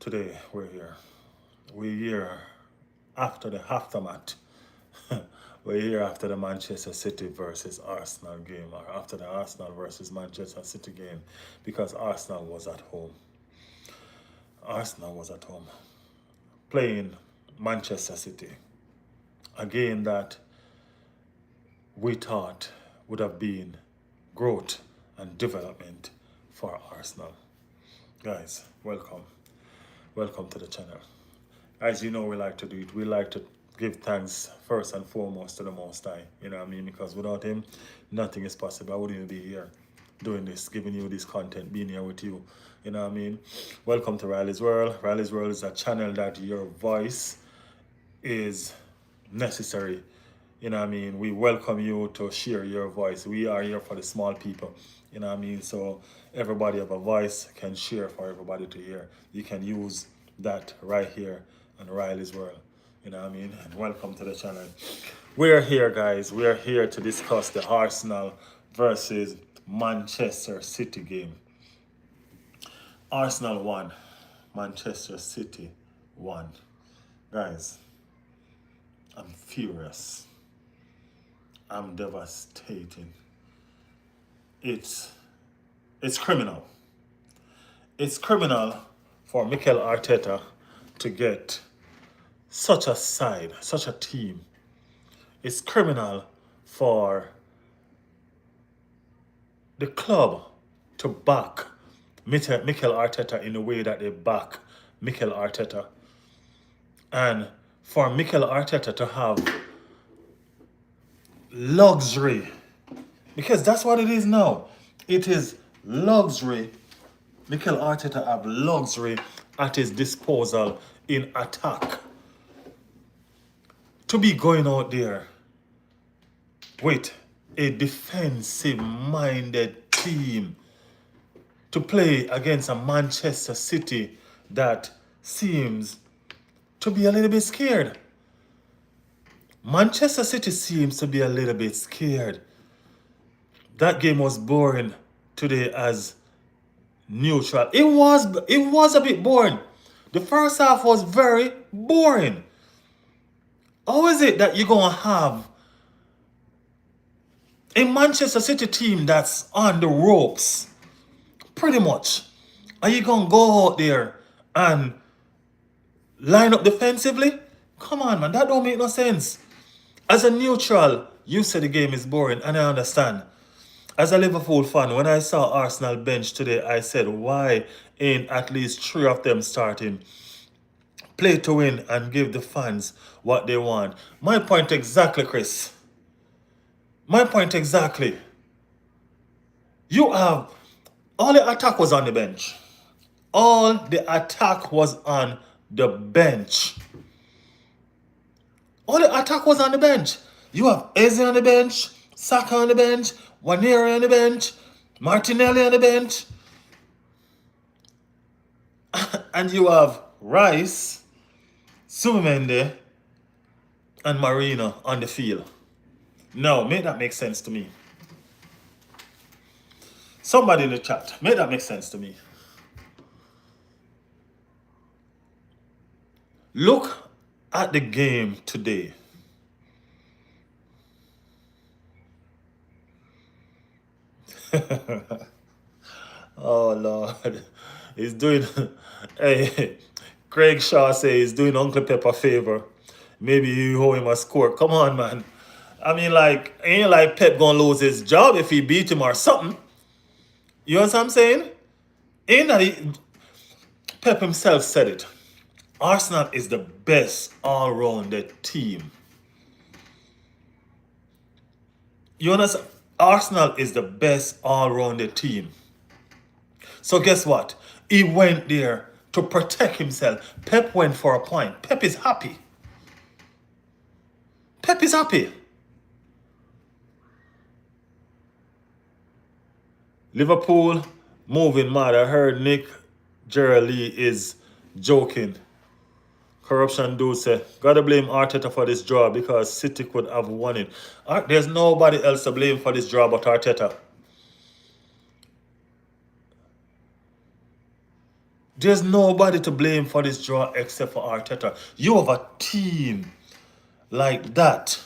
Today we're here. We're here after the aftermath. We're here after the Manchester City versus Arsenal game, or after the Arsenal versus Manchester City game, because Arsenal was at home. Arsenal was at home playing Manchester City. A game that we thought would have been growth and development for Arsenal. Guys, welcome. Welcome to the channel. As you know, we like to do it. We like to give thanks first and foremost to the Most High. You know what I mean? Because without Him, nothing is possible. I wouldn't even be here doing this, giving you this content, being here with you. You know what I mean? Welcome to Riley's World. Riley's World is a channel that your voice is necessary. You know what I mean? We welcome you to share your voice. We are here for the small people. You know what I mean? So everybody have a voice can share for everybody to hear. You can use that right here on Riley's World. You know what I mean? And welcome to the channel. We're here, guys. We are here to discuss the Arsenal versus Manchester City game. Arsenal won. Manchester City won. Guys, I'm furious. I'm devastating. It's criminal. It's criminal for Mikel Arteta to get such a side, such a team. It's criminal for the club to back Mikel Arteta in the way that they back Mikel Arteta. And for Mikel Arteta to have luxury, because that's what it is now. It is luxury. Mikel Arteta have luxury at his disposal in attack. To be going out there with a defensive-minded team to play against a Manchester City that seems to be a little bit scared. Manchester City seems to be a little bit scared. That game was boring today as neutral. It was a bit boring. The first half was very boring. How is it that you're going to have a Manchester City team that's on the ropes? Pretty much. Are you going to go out there and line up defensively? Come on, man. That don't make no sense. As a neutral, you say the game is boring, and I understand. As a Liverpool fan, when I saw Arsenal bench today, I said, why ain't at least 3 of them starting? Play to win and give the fans what they want. My point exactly, Chris. My point exactly. You have... all the attack was on the bench. All the attack was on the bench. All the attack was on the bench. You have Eze on the bench, Saka on the bench, Waneri on the bench, Martinelli on the bench. And you have Rice, Sumende, and Marino on the field. Now, make that make sense to me. Somebody in the chat, make that make sense to me. Look at the game today. Oh, Lord. He's doing... Hey, Craig Shaw says he's doing Uncle Pep a favor. Maybe you owe him a score. Come on, man. I mean, like, ain't like Pep gonna lose his job if he beat him or something. You know what I'm saying? Ain't that he... Pep himself said it. Arsenal is the best all-rounded team. You understand? Arsenal is the best all-rounded team. So guess what? He went there to protect himself. Pep went for a point. Pep is happy. Pep is happy. Liverpool moving mad. I heard Nick Gerrally is joking. Corruption do say, gotta blame Arteta for this draw because City could have won it. There's nobody else to blame for this draw but Arteta. There's nobody to blame for this draw except for Arteta. You have a team like that.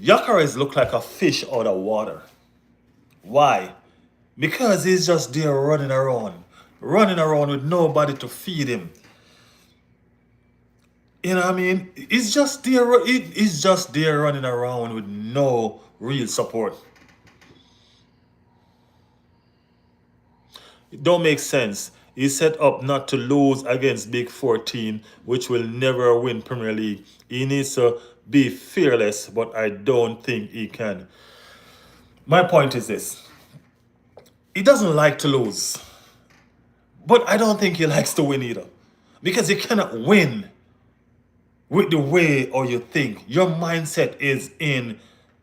Gyökeres look like a fish out of water. Why? Because he's just there running around with nobody to feed him. You know what I mean? He's just there running around with no real support. It don't make sense. He's set up not to lose against Big 14, which will never win Premier League. He needs to be fearless, but I don't think he can. My point is this. He doesn't like to lose, but I don't think he likes to win either. Because you cannot win with the way or you think. Your mindset is in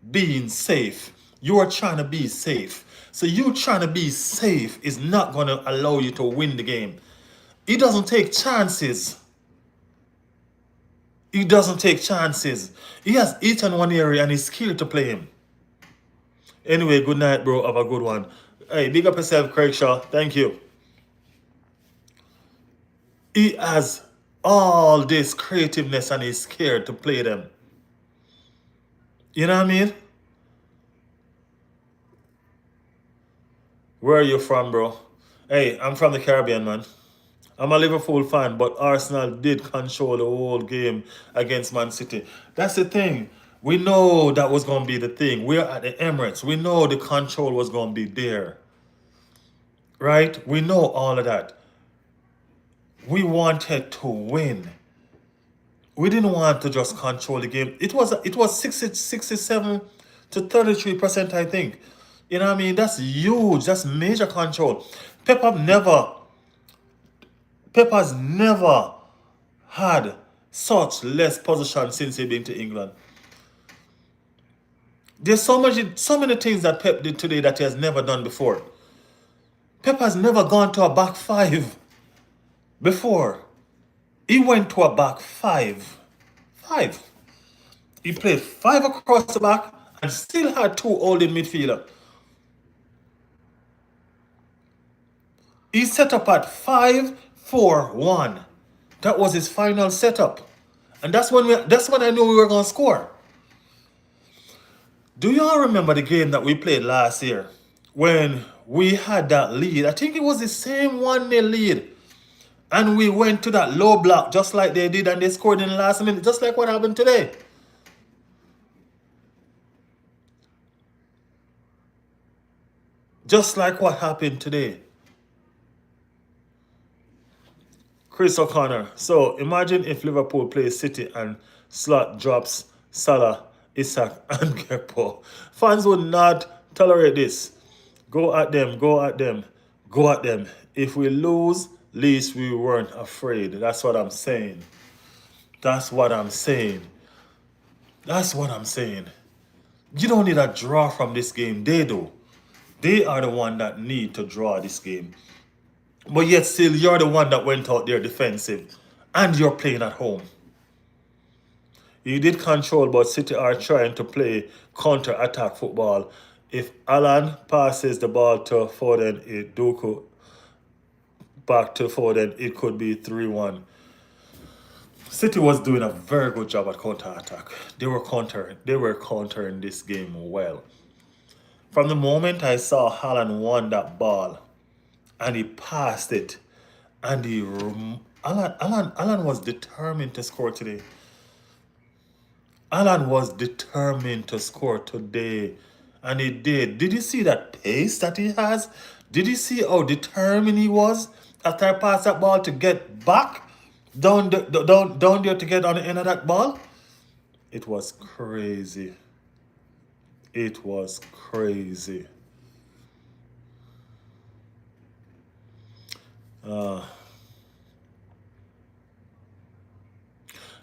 being safe. You are trying to be safe. So you trying to be safe is not going to allow you to win the game. He doesn't take chances. He doesn't take chances. He has eaten one area and he's scared to play him. Anyway, good night, bro. Have a good one. Hey, big up yourself, Craig Shaw. Thank you. He has all this creativeness and he's scared to play them. You know what I mean? Where are you from, bro? Hey, I'm from the Caribbean, man. I'm a Liverpool fan, but Arsenal did control the whole game against Man City. That's the thing. We know that was going to be the thing. We're at the Emirates. We know the control was going to be there. Right? We know all of that. We wanted to win. We didn't want to just control the game. It was 67 to 33%, I think. You know what I mean? That's huge. That's major control. Pep has never had such less possession since he been to England. There's so many things that Pep did today that he has never done before. Pep has never gone to a back five before. He went to a back five. He played five across the back and still had two holding midfielder. He set up at 5-4-1. That was his final setup. And that's when I knew we were gonna score. Do y'all remember the game that we played last year? When we had that lead. I think it was the same 1-0 lead. And we went to that low block just like they did and they scored in the last minute, just like what happened today. Just like what happened today. Chris O'Connor. So imagine if Liverpool plays City and Slot drops Salah, Isak, and Gakpo. Fans would not tolerate this. Go at them, go at them, go at them. If we lose, at least we weren't afraid. That's what I'm saying. That's what I'm saying. That's what I'm saying. You don't need a draw from this game. They do. They are the one that need to draw this game. But yet still, you're the one that went out there defensive. And you're playing at home. You did control, but City are trying to play counter-attack football. If Alan passes the ball to Foden, Doku back to Foden, it could be 3-1. City was doing a very good job at counter-attack. They were countering this game well. From the moment I saw Haaland won that ball and he passed it, and Alan was determined to score today. Alan was determined to score today, and he did. Did you see that pace that he has? Did you see how determined he was after I passed that ball to get back down there to get on the end of that ball? It was crazy. It was crazy.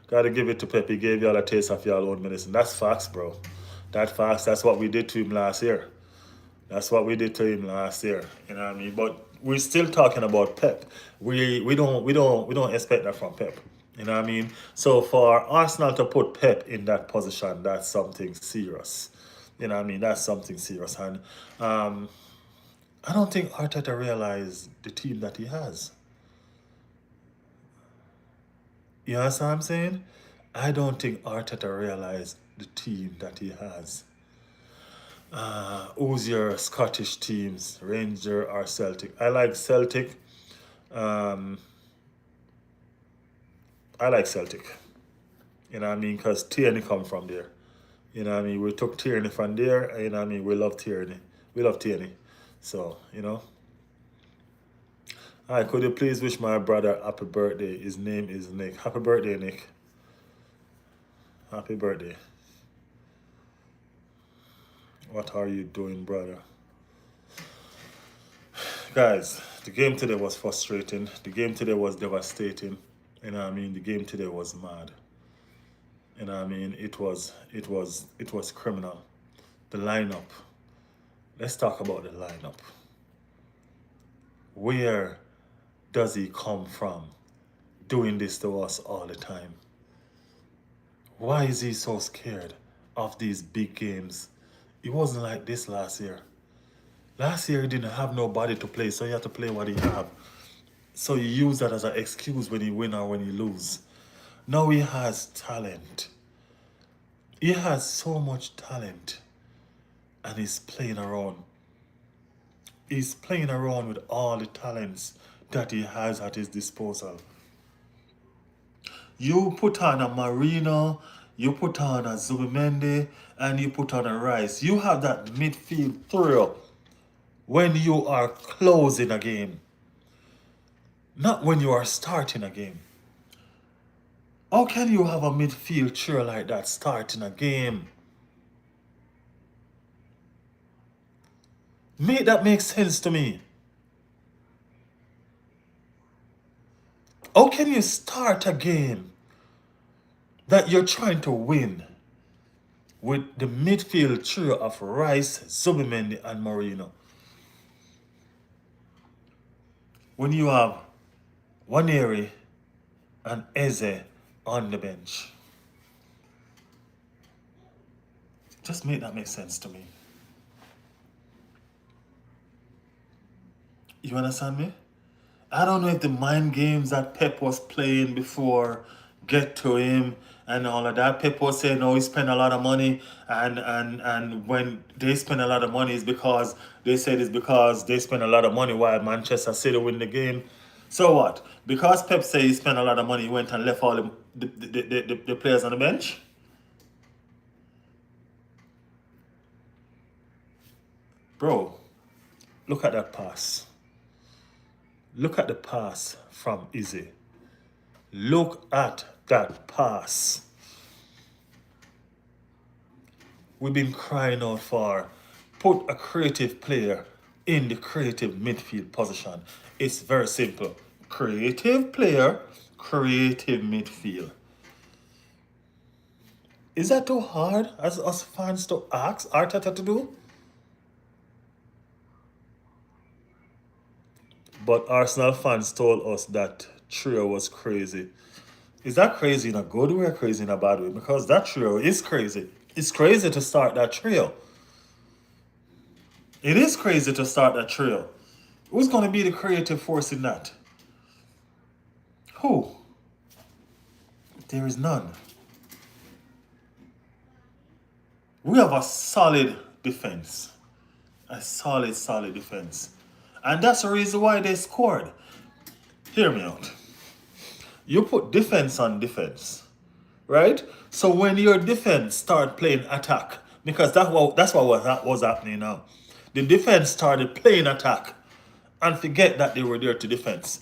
Gotta give it to Pep. He gave y'all a taste of y'all own medicine. That's facts, bro. That facts. That's what we did to him last year. That's what we did to him last year. You know what I mean? But we're still talking about Pep. We don't expect that from Pep. You know what I mean? So for Arsenal to put Pep in that position, that's something serious. You know what I mean? That's something serious. And I don't think Arteta realized the team that he has. You understand what I'm saying? I don't think Arteta realized the team that he has. Who's your Scottish teams? Ranger or Celtic? I like Celtic. Um, I like Celtic. You know what I mean? Because Tierney come from there. You know what I mean? We took Tierney from there. You know what I mean? We love Tierney. We love Tierney. So, you know. Hi, could you please wish my brother happy birthday? His name is Nick. Happy birthday, Nick. Happy birthday. What are you doing, brother? Guys, the game today was frustrating. The game today was devastating. You know what I mean? The game today was mad. You know what I mean? It was criminal. The lineup. Let's talk about the lineup. Where does he come from doing this to us all the time? Why is he so scared of these big games? It wasn't like this last year. Last year he didn't have nobody to play, so he had to play what he have. So you use that as an excuse when he win or when he lose. Now he has talent. He has so much talent. And he's playing around. He's playing around with all the talents that he has at his disposal. You put on a Marino, you put on a Zubimendi, and you put on a Rice. You have that midfield thrill when you are closing a game, not when you are starting a game. How can you have a midfield trio like that starting a game? Make that make sense to me. How can you start a game that you're trying to win with the midfield trio of Rice, Zubimendi, and Marino, when you have Waneri and Eze on the bench? Just make that make sense to me. You understand me? I don't know if the mind games that Pep was playing before get to him and all of that. Pep was saying, "Oh, he spent a lot of money," and when they spend a lot of money, it's because they said it's because they spent a lot of money while Manchester City win the game. So what? Because Pep said he spent a lot of money, he went and left all the players on the bench. Bro, look at that pass. Look at the pass from Izzy. Look at that pass. We've been crying out for put a creative player in the creative midfield position. It's very simple. Creative player, creative midfield. Is that too hard as us fans to ask Arteta to do? But Arsenal fans told us that trio was crazy. Is that crazy in a good way or crazy in a bad way? Because that trio is crazy. It's crazy to start that trio. It is crazy to start that trio. Who's going to be the creative force in that? Who? There is none. We have a solid defense. A solid defense. And that's the reason why they scored. Hear me out. You put defense on defense, right? So when your defense start playing attack, because that's what was happening now. The defense started playing attack and forget that they were there to defense.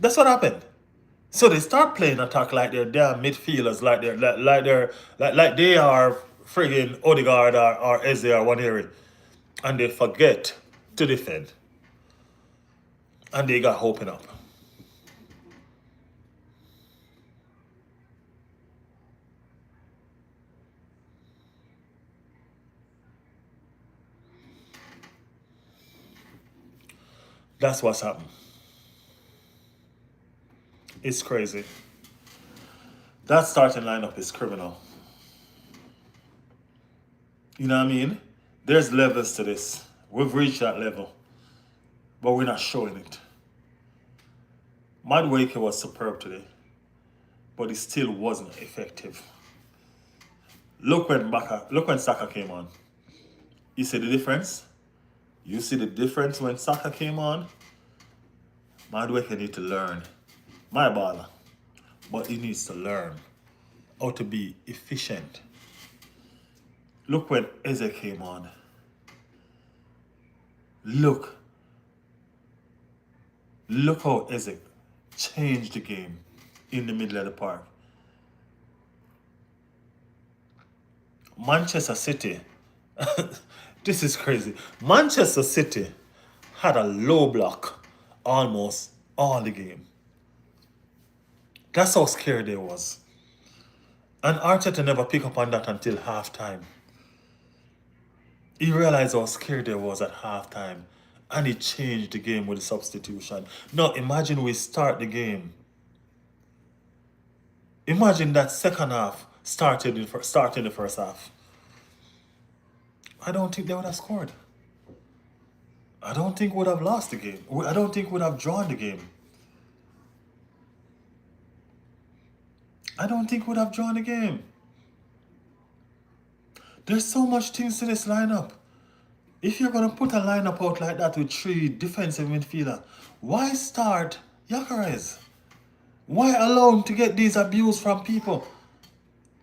That's what happened. So they start playing attack like they're damn midfielders, like they are friggin' Odegaard or Eze or Waneri, and they forget to defend, and they got open up. That's what's happened. It's crazy. That starting lineup is criminal. You know what I mean? There's levels to this. We've reached that level, but we're not showing it. Madueke was superb today, but it still wasn't effective. Look when Saka came on. You see the difference? You see the difference when Saka came on? Madueke need to learn. My baller. But he needs to learn how to be efficient. Look when Eze came on. Look how Eze changed the game in the middle of the park. Manchester City, this is crazy. Manchester City had a low block almost all the game. That's how scared they was. And Arteta never picked up on that until halftime. He realized how scared they was at halftime. And he changed the game with the substitution. Now imagine we start the game. Imagine that second half started in the first half. I don't think they would have scored. I don't think we would have lost the game. I don't think we would have drawn the game. I don't think we would have drawn the game. There's so much things to this lineup. If you're going to put a lineup out like that with 3 defensive midfielders, why start Gyökeres? Why allow him to get these abuse from people?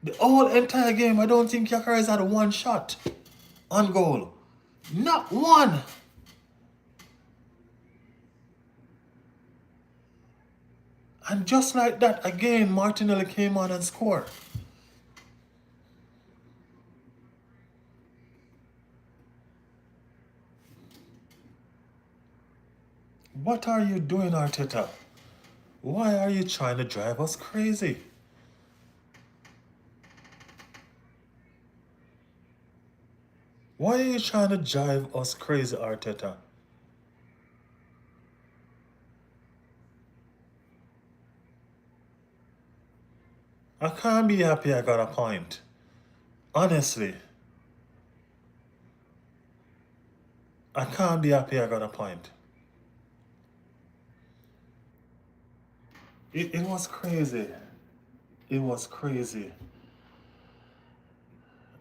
The whole entire game, I don't think Gyökeres had 1 shot on goal. Not one. And just like that, again, Martinelli came on and scored. What are you doing, Arteta? Why are you trying to drive us crazy? Why are you trying to drive us crazy, Arteta? I can't be happy I got a point. Honestly. I can't be happy I got a point. It was crazy. It was crazy.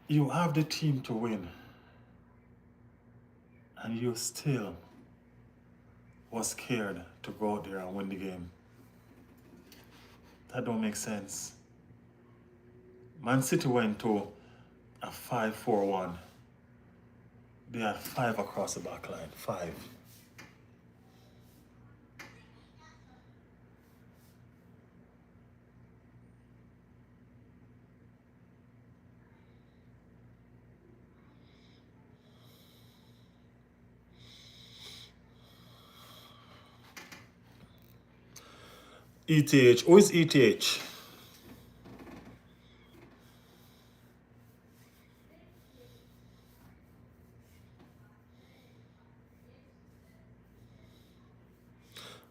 You have the team to win. And you still was scared to go out there and win the game. That don't make sense. Man City went to a 5-4-1. They had 5 across the back line. 5. ETH. Who is ETH?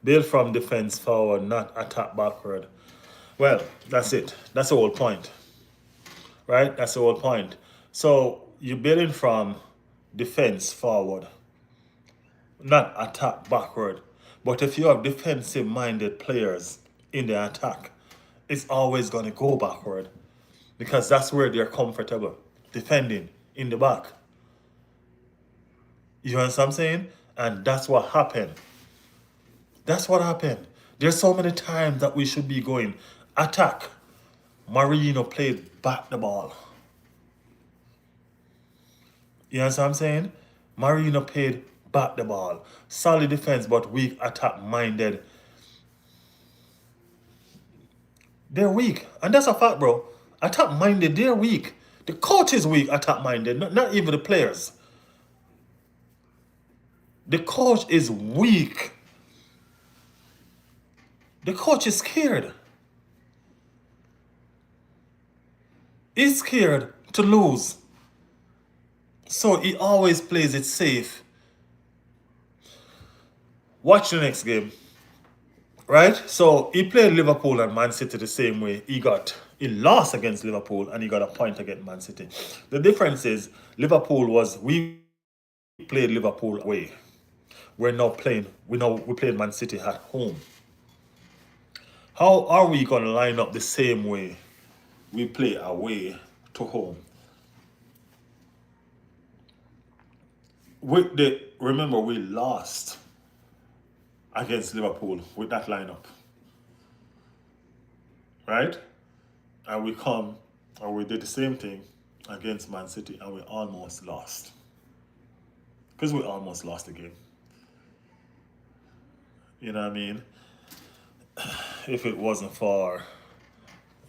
Build from defense forward, not attack backward. Well, that's it. That's the whole point. Right? That's the whole point. So you're building from defense forward, not attack backward. But if you have defensive minded players in the attack, it's always going to go backward because that's where they're comfortable, defending in the back. You understand what I'm saying? And that's what happened. That's what happened. There's so many times that we should be going attack. Marino played back the ball. You understand what I'm saying? Marino played back the ball. Solid defense, but weak attack minded. They're weak. And that's a fact, bro. Attack minded, they're weak. The coach is weak, attack minded, not even the players. The coach is weak. The coach is scared. He's scared to lose. So he always plays it safe. Watch the next game. Right? So he played Liverpool and Man City the same way. He lost against Liverpool and he got a point against Man City. The difference is we played Liverpool away. We played Man City at home. How are we going to line up the same way we play away to home? Remember, we lost against Liverpool with that lineup, right? And we did the same thing against Man City, and we almost lost. Because we almost lost the game. You know what I mean? If it wasn't for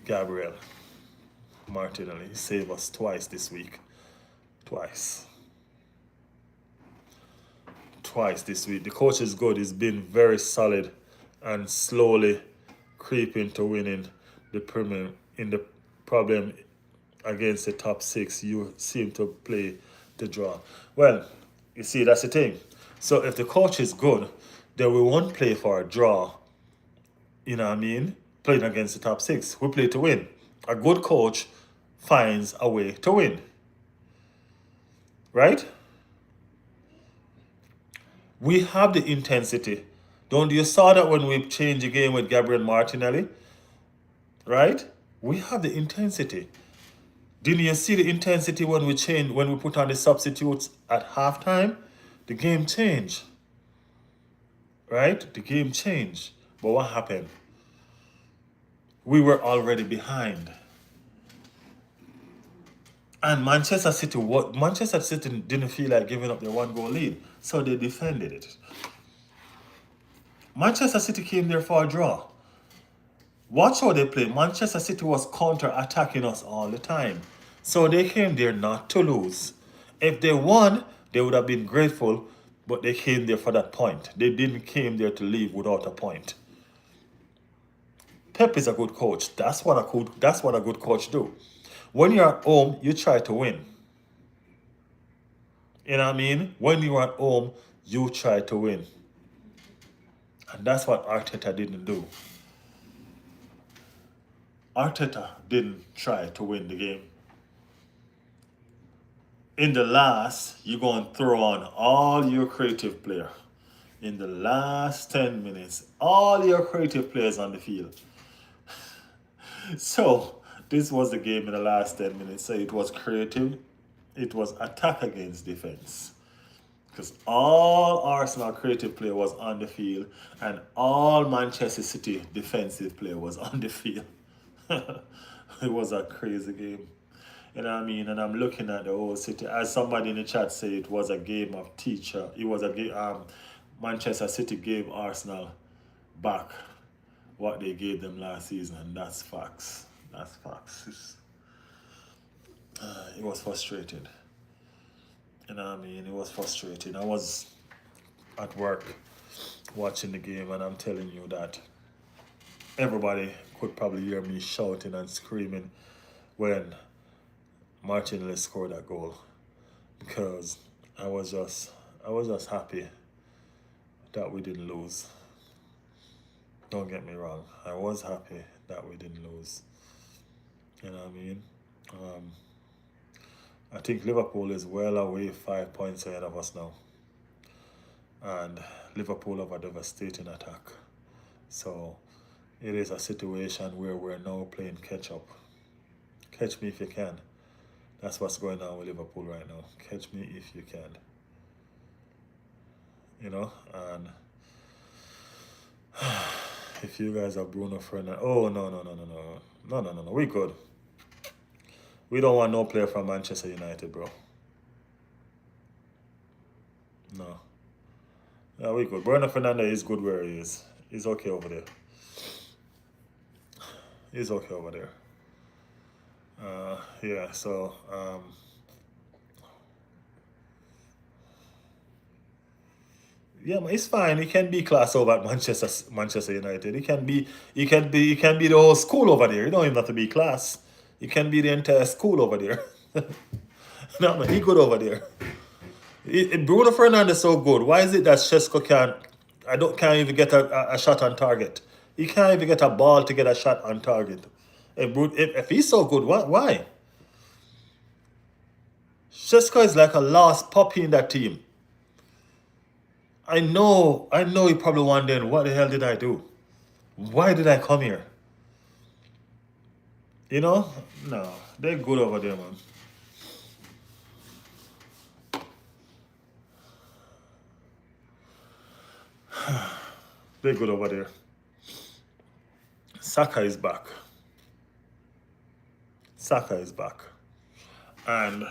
Gabriel Martinelli, he saved us twice this week. Twice. Twice this week. The coach is good. He's been very solid and slowly creeping to winning the Premier. In the problem against the top six, you seem to play the draw. Well, you see, that's the thing. So if the coach is good, then we won't play for a draw. You know what I mean? Playing against the top six. We play to win. A good coach finds a way to win. Right? We have the intensity. Don't you saw that when we changed the game with Gabriel Martinelli? Right? We have the intensity. Didn't you see the intensity when we put on the substitutes at halftime? The game changed. Right? The game changed. But what happened? We were already behind. And Manchester City didn't feel like giving up their 1-goal lead, so they defended it. Manchester City came there for a draw. Watch how they play. Manchester City was counter-attacking us all the time. So they came there not to lose. If they won, they would have been grateful, but they came there for that point. They didn't came there to leave without a point. Pep is a good coach. That's what a good coach do. When you're at home, you try to win. You know what I mean? When you're at home, you try to win. And that's what Arteta didn't do. Arteta didn't try to win the game. In the last, you're going to throw on all your creative player. In the last 10 minutes, all your creative players on the field. So, this was the game in the last 10 minutes. So it was creative. It was attack against defense. Because all Arsenal creative play was on the field and all Manchester City defensive play was on the field. It was a crazy game. You know what I mean? And I'm looking at the whole City. As somebody in the chat said, it was a game of teacher. It was a game. Manchester City gave Arsenal back what they gave them last season, and that's facts. That's facts. It was frustrating. You know what I mean? It was frustrating. I was at work watching the game, and I'm telling you that everybody could probably hear me shouting and screaming when Martinelli scored that goal, because I was just happy that we didn't lose. Don't get me wrong. I was happy that we didn't lose. You know what I mean? I think Liverpool is well away 5 points ahead of us now. And Liverpool have a devastating attack. So it is a situation where we're now playing catch up. Catch me if you can. That's what's going on with Liverpool right now. Catch me if you can. You know, and if you guys are Bruno Fernandes, oh no, we good. We don't want no player from Manchester United, bro. No. Yeah, we good. Bruno Fernandes is good where he is. He's okay over there. He's okay over there. Yeah, so yeah, man, it's fine. He can be class over at Manchester United. He can be the whole school over there. You don't even have to be class. He can be the entire school over there. No, man, he good over there. Bruno Fernandes so good. Why is it that Shesko can't even get a shot on target? He can't even get a ball to get a shot on target. If he's so good, why? Shesko is like a lost puppy in that team. I know he probably wondering, what the hell did I do? Why did I come here? You know? No, they're good over there, man. They're good over there. Saka is back. Saka is back. And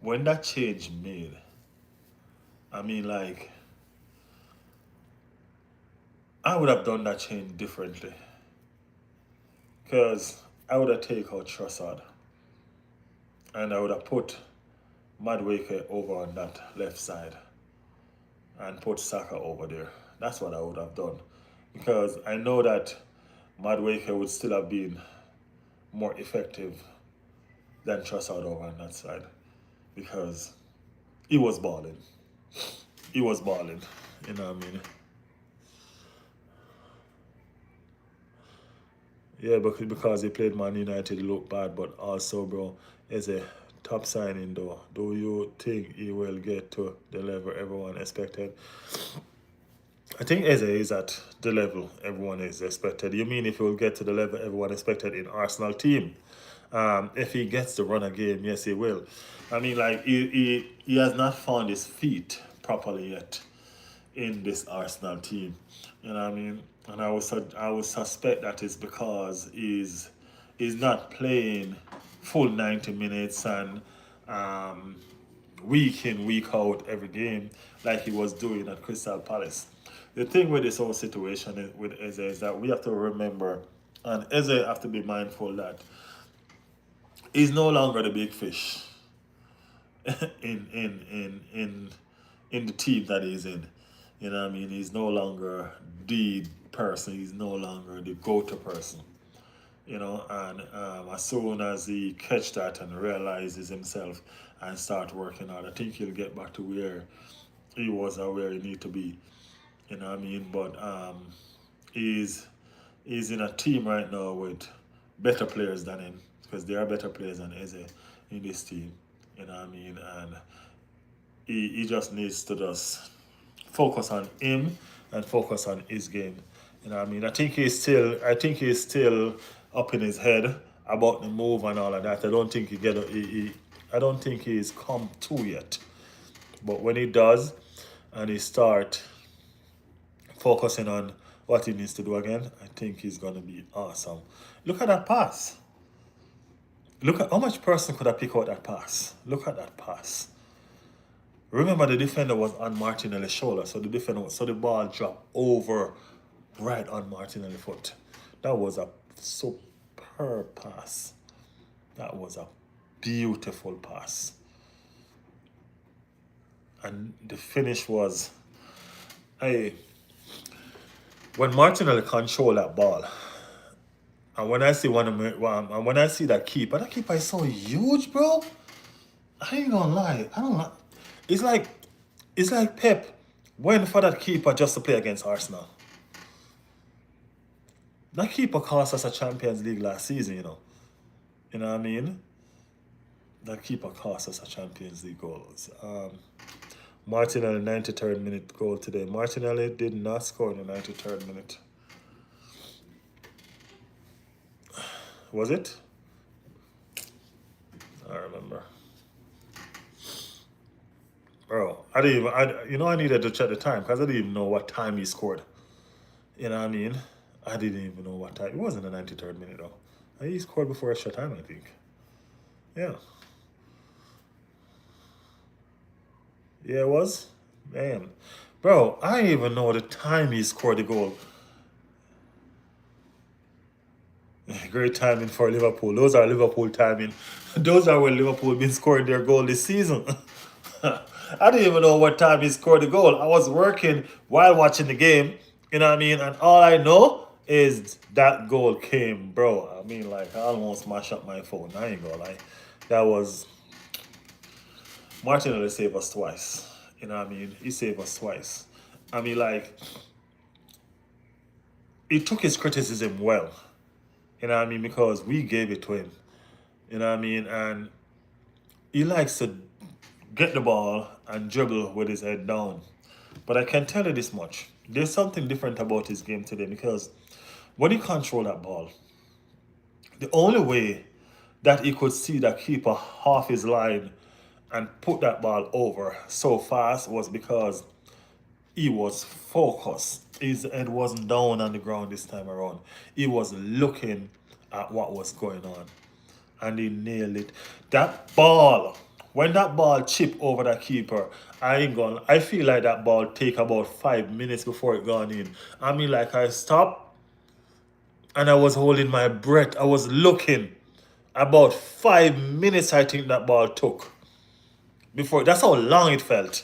when that change made, I mean, like, I would have done that change differently. Because I would have taken out Trossard and I would have put Madueke over on that left side and put Saka over there. That's what I would have done. Because I know that Madueke would still have been more effective than Trossard over on that side. Because he was balling. He was balling. You know what I mean? Yeah, because he played Man United, he looked bad, but also, bro, as a top signing, though, do you think he will get to the level everyone expected? I think Eze is at the level everyone is expected. You mean if he will get to the level everyone expected in Arsenal team? If he gets the run again, yes, he will. I mean, like, he has not found his feet properly yet in this Arsenal team. You know what I mean? And I would suspect that it's because he's not playing full 90 minutes and um, week in, week out every game like he was doing at Crystal Palace. The thing with this whole situation with Eze is that we have to remember, and Eze have to be mindful that he's no longer the big fish in in in in in the team that he's in. You know what I mean? He's no longer the person. He's no longer the go-to person. You know, and as soon as he catch that and realizes himself and start working hard, I think he'll get back to where he was or where he need to be. You know what I mean? But he's he's in a team right now with better players than him because there are better players than Eze in this team. You know what I mean? And he just needs to just focus on him and focus on his game. You know what I mean? I think he's still up in his head about the move and all of that. I don't think I don't think he's come to yet. But when he does and he start focusing on what he needs to do again, I think he's gonna be awesome. Look at that pass. Look at how much person could have picked out that pass. Look at that pass. Remember, the defender was on Martinelli's shoulder, so the ball dropped over right on Martinelli's foot. That was a superb pass. That was a beautiful pass, and the finish was, hey, when Martinelli control that ball, and when I see and when I see that keeper is so huge, bro. I ain't gonna lie, I don't like. It's like it's like Pep went for that keeper just to play against Arsenal. That keeper cost us a Champions League last season, you know. You know what I mean? That keeper cost us a Champions League goals. Martinelli 93rd minute goal today. Martinelli did not score in the 93rd minute. Was it? I remember. Bro, I didn't even, I needed to check the time because I didn't even know what time he scored. You know what I mean? I didn't even know what time. It wasn't the 93rd minute though. He scored before extra time, I think. Yeah. Yeah, it was. Man. Bro, I didn't even know the time he scored the goal. Great timing for Liverpool. Those are Liverpool timing. Those are when Liverpool been scoring their goal this season. I didn't even know what time he scored the goal. I was working while watching the game. You know what I mean? And all I know is that goal came, bro. I mean, like, I almost mashed up my phone. I ain't gonna lie. That was Martinelli saved us twice. You know what I mean? He saved us twice. I mean, like, he took his criticism well. You know what I mean? Because we gave it to him. You know what I mean? And he likes to get the ball and dribble with his head down. But I can tell you this much. There's something different about his game today because when he controlled that ball, the only way that he could see that keeper half his line and put that ball over so fast was because he was focused. His head wasn't down on the ground this time around. He was looking at what was going on. And he nailed it. That ball, when that ball chipped over the keeper, I feel like that ball take about 5 minutes before it gone in. I mean, like I stopped and I was holding my breath. I was looking. About 5 minutes I think that ball took. Before that's how long it felt.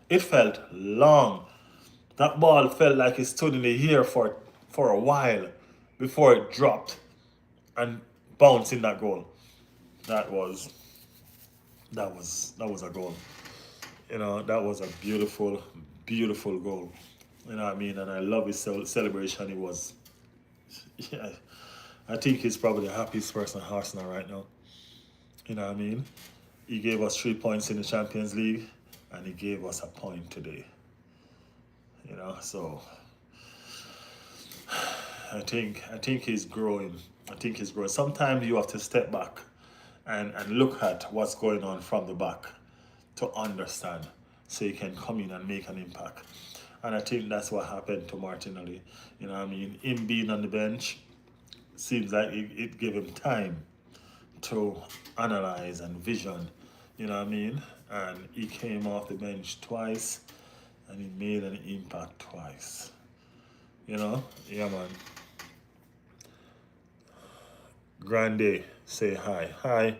It felt long. That ball felt like it stood in the air for a while before it dropped and bounced in that goal. That was that was a goal. That was a beautiful, beautiful goal. You know what I mean? And I love his celebration. It was, yeah, I think he's probably the happiest person at Arsenal right now. You know what I mean? He gave us 3 points in the Champions League, and he gave us a point today. So I think he's growing. I think he's growing. Sometimes you have to step back and look at what's going on from the back to understand, so you can come in and make an impact. And I think that's what happened to Martinelli. You know what I mean? Him being on the bench seems like it gave him time to analyze and vision. You know what I mean? And he came off the bench twice and he made an impact twice. Yeah, man. Grande, say hi. Hi,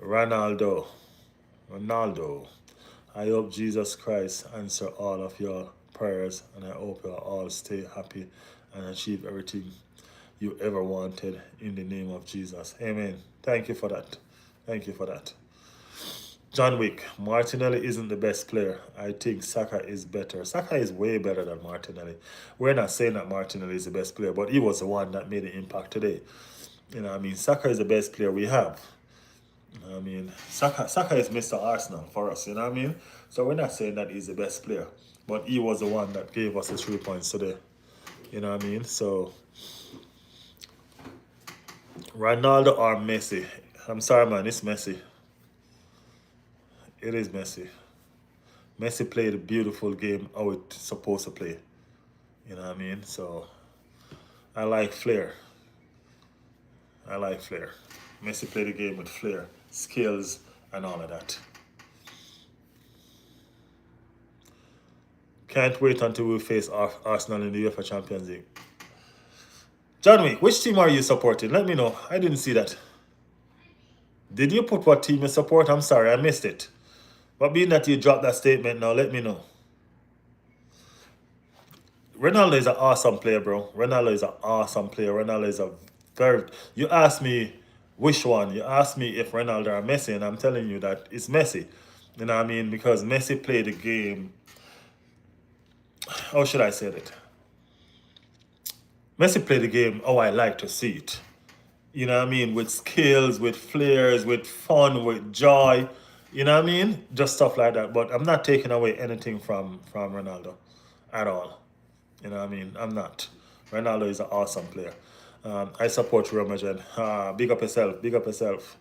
Ronaldo. Ronaldo. I hope Jesus Christ answer all of your prayers, and I hope you all stay happy and achieve everything you ever wanted in the name of Jesus. Amen. Thank you for that. Thank you for that. John Wick, Martinelli isn't the best player. I think Saka is better. Saka is way better than Martinelli. We're not saying that Martinelli is the best player, but he was the one that made the impact today. Saka is the best player we have. Saka is Mr. Arsenal for us, you know what I mean? So we're not saying that he's the best player, but he was the one that gave us the 3 points today. You know what I mean? So, Ronaldo or Messi? I'm sorry, man, it's Messi. It is Messi. Messi played a beautiful game how it's supposed to play. You know what I mean? So, I like flair. I like flair. Messi played the game with flair, skills, and all of that. Can't wait until we face Arsenal in the UEFA Champions League. John Wick, which team are you supporting? Let me know. I didn't see that. Did you put what team you support? I'm sorry, I missed it. But being that you dropped that statement now, let me know. Ronaldo is an awesome player, bro. Ronaldo is an awesome player. Ronaldo is a very... You asked me which one. You asked me if Ronaldo or Messi, and I'm telling you that it's Messi. You know what I mean? Because Messi played the game... How should I say it? Messi played the game how I like to see it. You know what I mean? With skills, with flares, with fun, with joy. You know what I mean? Just stuff like that. But I'm not taking away anything from Ronaldo at all. You know what I mean? I'm not. Ronaldo is an awesome player. I support Real Madrid. Big up yourself. Big up yourself.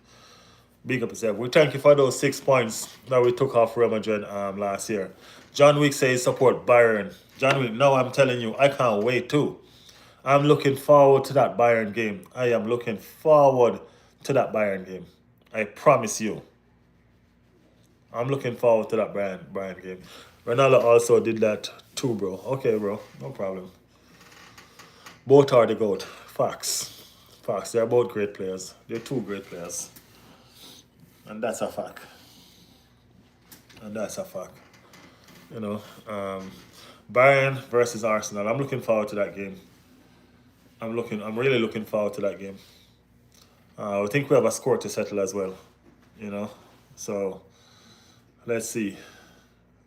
Big up yourself. We thank you for those 6 points that we took off Real Madrid last year. John Wick says support Bayern. John Wick, now I'm telling you, I can't wait too. I'm looking forward to that Bayern game. I am looking forward to that Bayern game. I promise you. I'm looking forward to that Bayern game. Ronaldo also did that too, bro. Okay, bro. No problem. Both are the GOAT. Facts. Facts. They're both great players. They're two great players. And that's a fact. And that's a fact. Bayern versus Arsenal. I'm looking forward to that game. I'm really looking forward to that game. I think we have a score to settle as well. So let's see.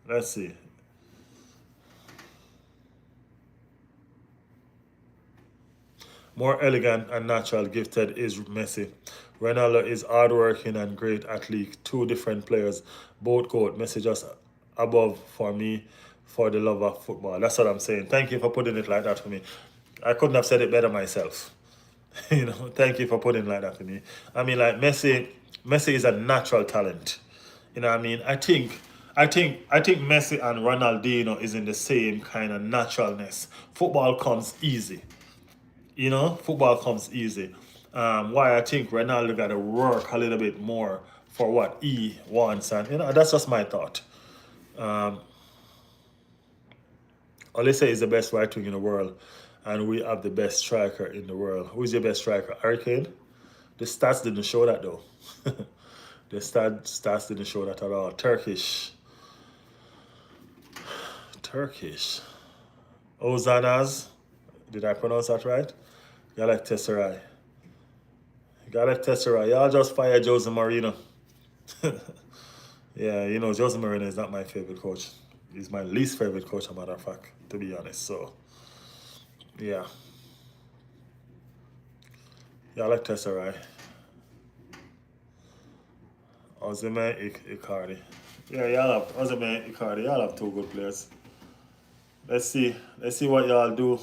Let's see. More elegant and natural gifted is Messi. Ronaldo is hardworking and great athlete. Two different players, both GOAT. Messi just above for me. for the love of football. That's what I'm saying. Thank you for putting it like that for me. I couldn't have said it better myself. Thank you for putting it like that for me. I mean, like Messi is a natural talent. I mean, I think Messi and Ronaldinho is in the same kind of naturalness. Football comes easy. Football comes easy. Why I think Ronaldo got to work a little bit more for what he wants, and that's just my thought. Um, Olise is the best right wing in the world, and we have the best striker in the world. Who is your best striker? Hurricane? The stats didn't show that though. The stats didn't show that at all. Turkish. Ozanaz. Did I pronounce that right? Galatasaray. Galatasaray. Y'all just fire Jose Mourinho. Yeah, Jose Mourinho is not my favorite coach. He's my least favorite coach, a matter of fact, to be honest. So, yeah. Galatasaray. Ozime Icardi. Yeah, y'all have Ozime Icardi. Y'all have two good players. Let's see. Let's see what y'all do.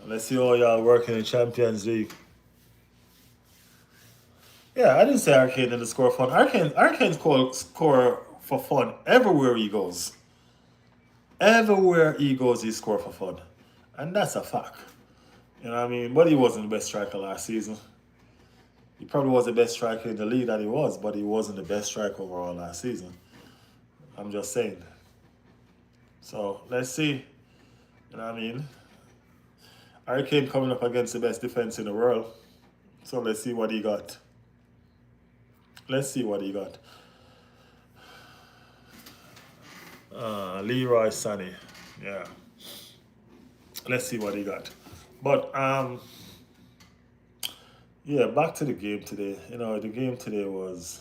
Let's see how y'all work in the Champions League. Yeah, I didn't say Arcane didn't score fun. Arcane score for fun everywhere he goes. Everywhere he goes, he score for fun. And that's a fact. You know what I mean? But he wasn't the best striker last season. He probably was the best striker in the league that he was, but he wasn't the best striker overall last season. I'm just saying. So let's see. You know what I mean? Hurricane coming up against the best defense in the world. So let's see what he got. Let's see what he got. Leroy Sané. Yeah. Let's see what he got. But yeah, back to the game today. The game today was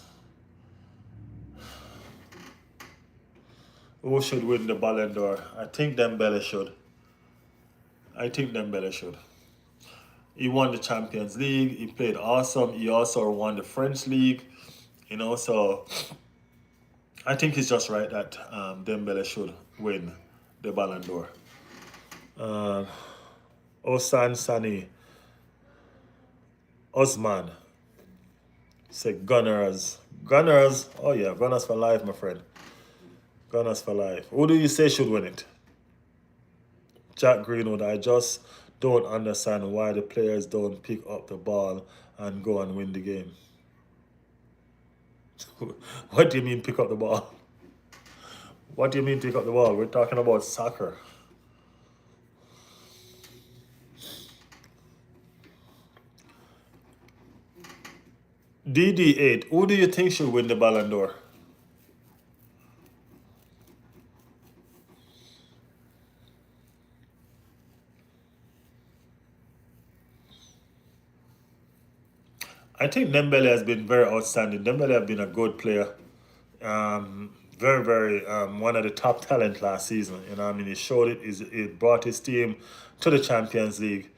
who should win the Ballon d'Or? I think Dembele should. He won the Champions League. He played awesome. He also won the French League. So I think it's just right that Dembele should win the Ballon d'Or. Osan Sani, Osman, say Gunners. Gunners, oh yeah, Gunners for life, my friend. Gunners for life. Who do you say should win it? Jack Greenwood, I just don't understand why the players don't pick up the ball and go and win the game. What do you mean pick up the ball? What do you mean pick up the ball? We're talking about soccer. DD8, who do you think should win the Ballon d'Or? I think Dembele has been very outstanding. Dembele has been a good player. Very, very one of the top talent last season. He showed it. He brought his team to the Champions League.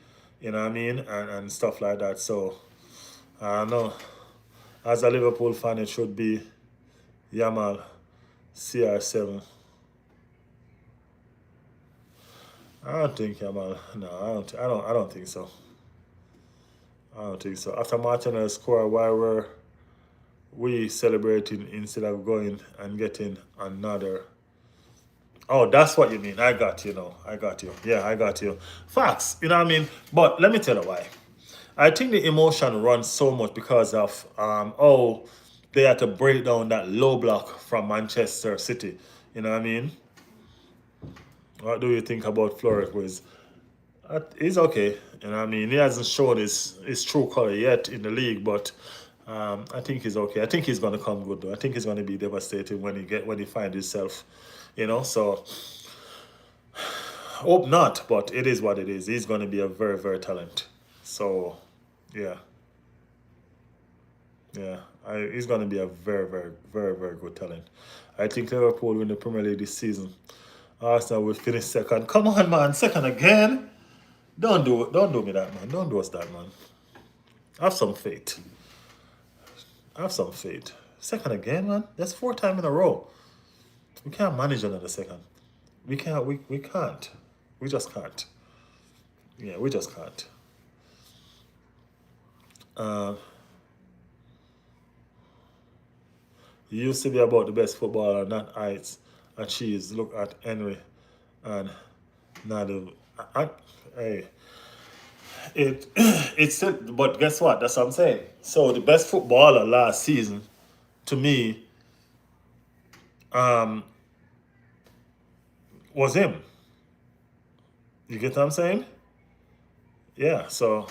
And stuff like that. So I don't know. As a Liverpool fan, it should be Yamal, CR7. I don't think Yamal. No, I don't. I don't think so. I don't think so. After Martinelli scored, why were we celebrating instead of going and getting another? Oh, that's what you mean. I got you. I got you. Yeah, I got you. Facts. You know what I mean? But let me tell you why. I think the emotion runs so much because of they had to break down that low block from Manchester City. You know what I mean? What do you think about Flores? He's okay. He hasn't shown his true color yet in the league, but I think he's okay. I think he's gonna come good though. I think he's gonna be devastated when he finds himself. So hope not, but it is what it is. He's gonna be a very, very talent. So yeah. Yeah. He's gonna be a very, very, very, very good talent. I think Liverpool win the Premier League this season. Arsenal will finish second. Come on, man, second again. Don't do me that, man. Don't do us that, man. Have some faith. Have some faith. Second again, man. That's 4 times in a row. We can't manage another second. we can't. We just can't. Yeah, we just can't. Uh, it used to be about the best footballer, not heights and cheese. Look at Henry and Nadu. I, hey, it's still, but guess what? That's what I'm saying. So the best footballer last season, to me, um, was him. You get what I'm saying? Yeah. So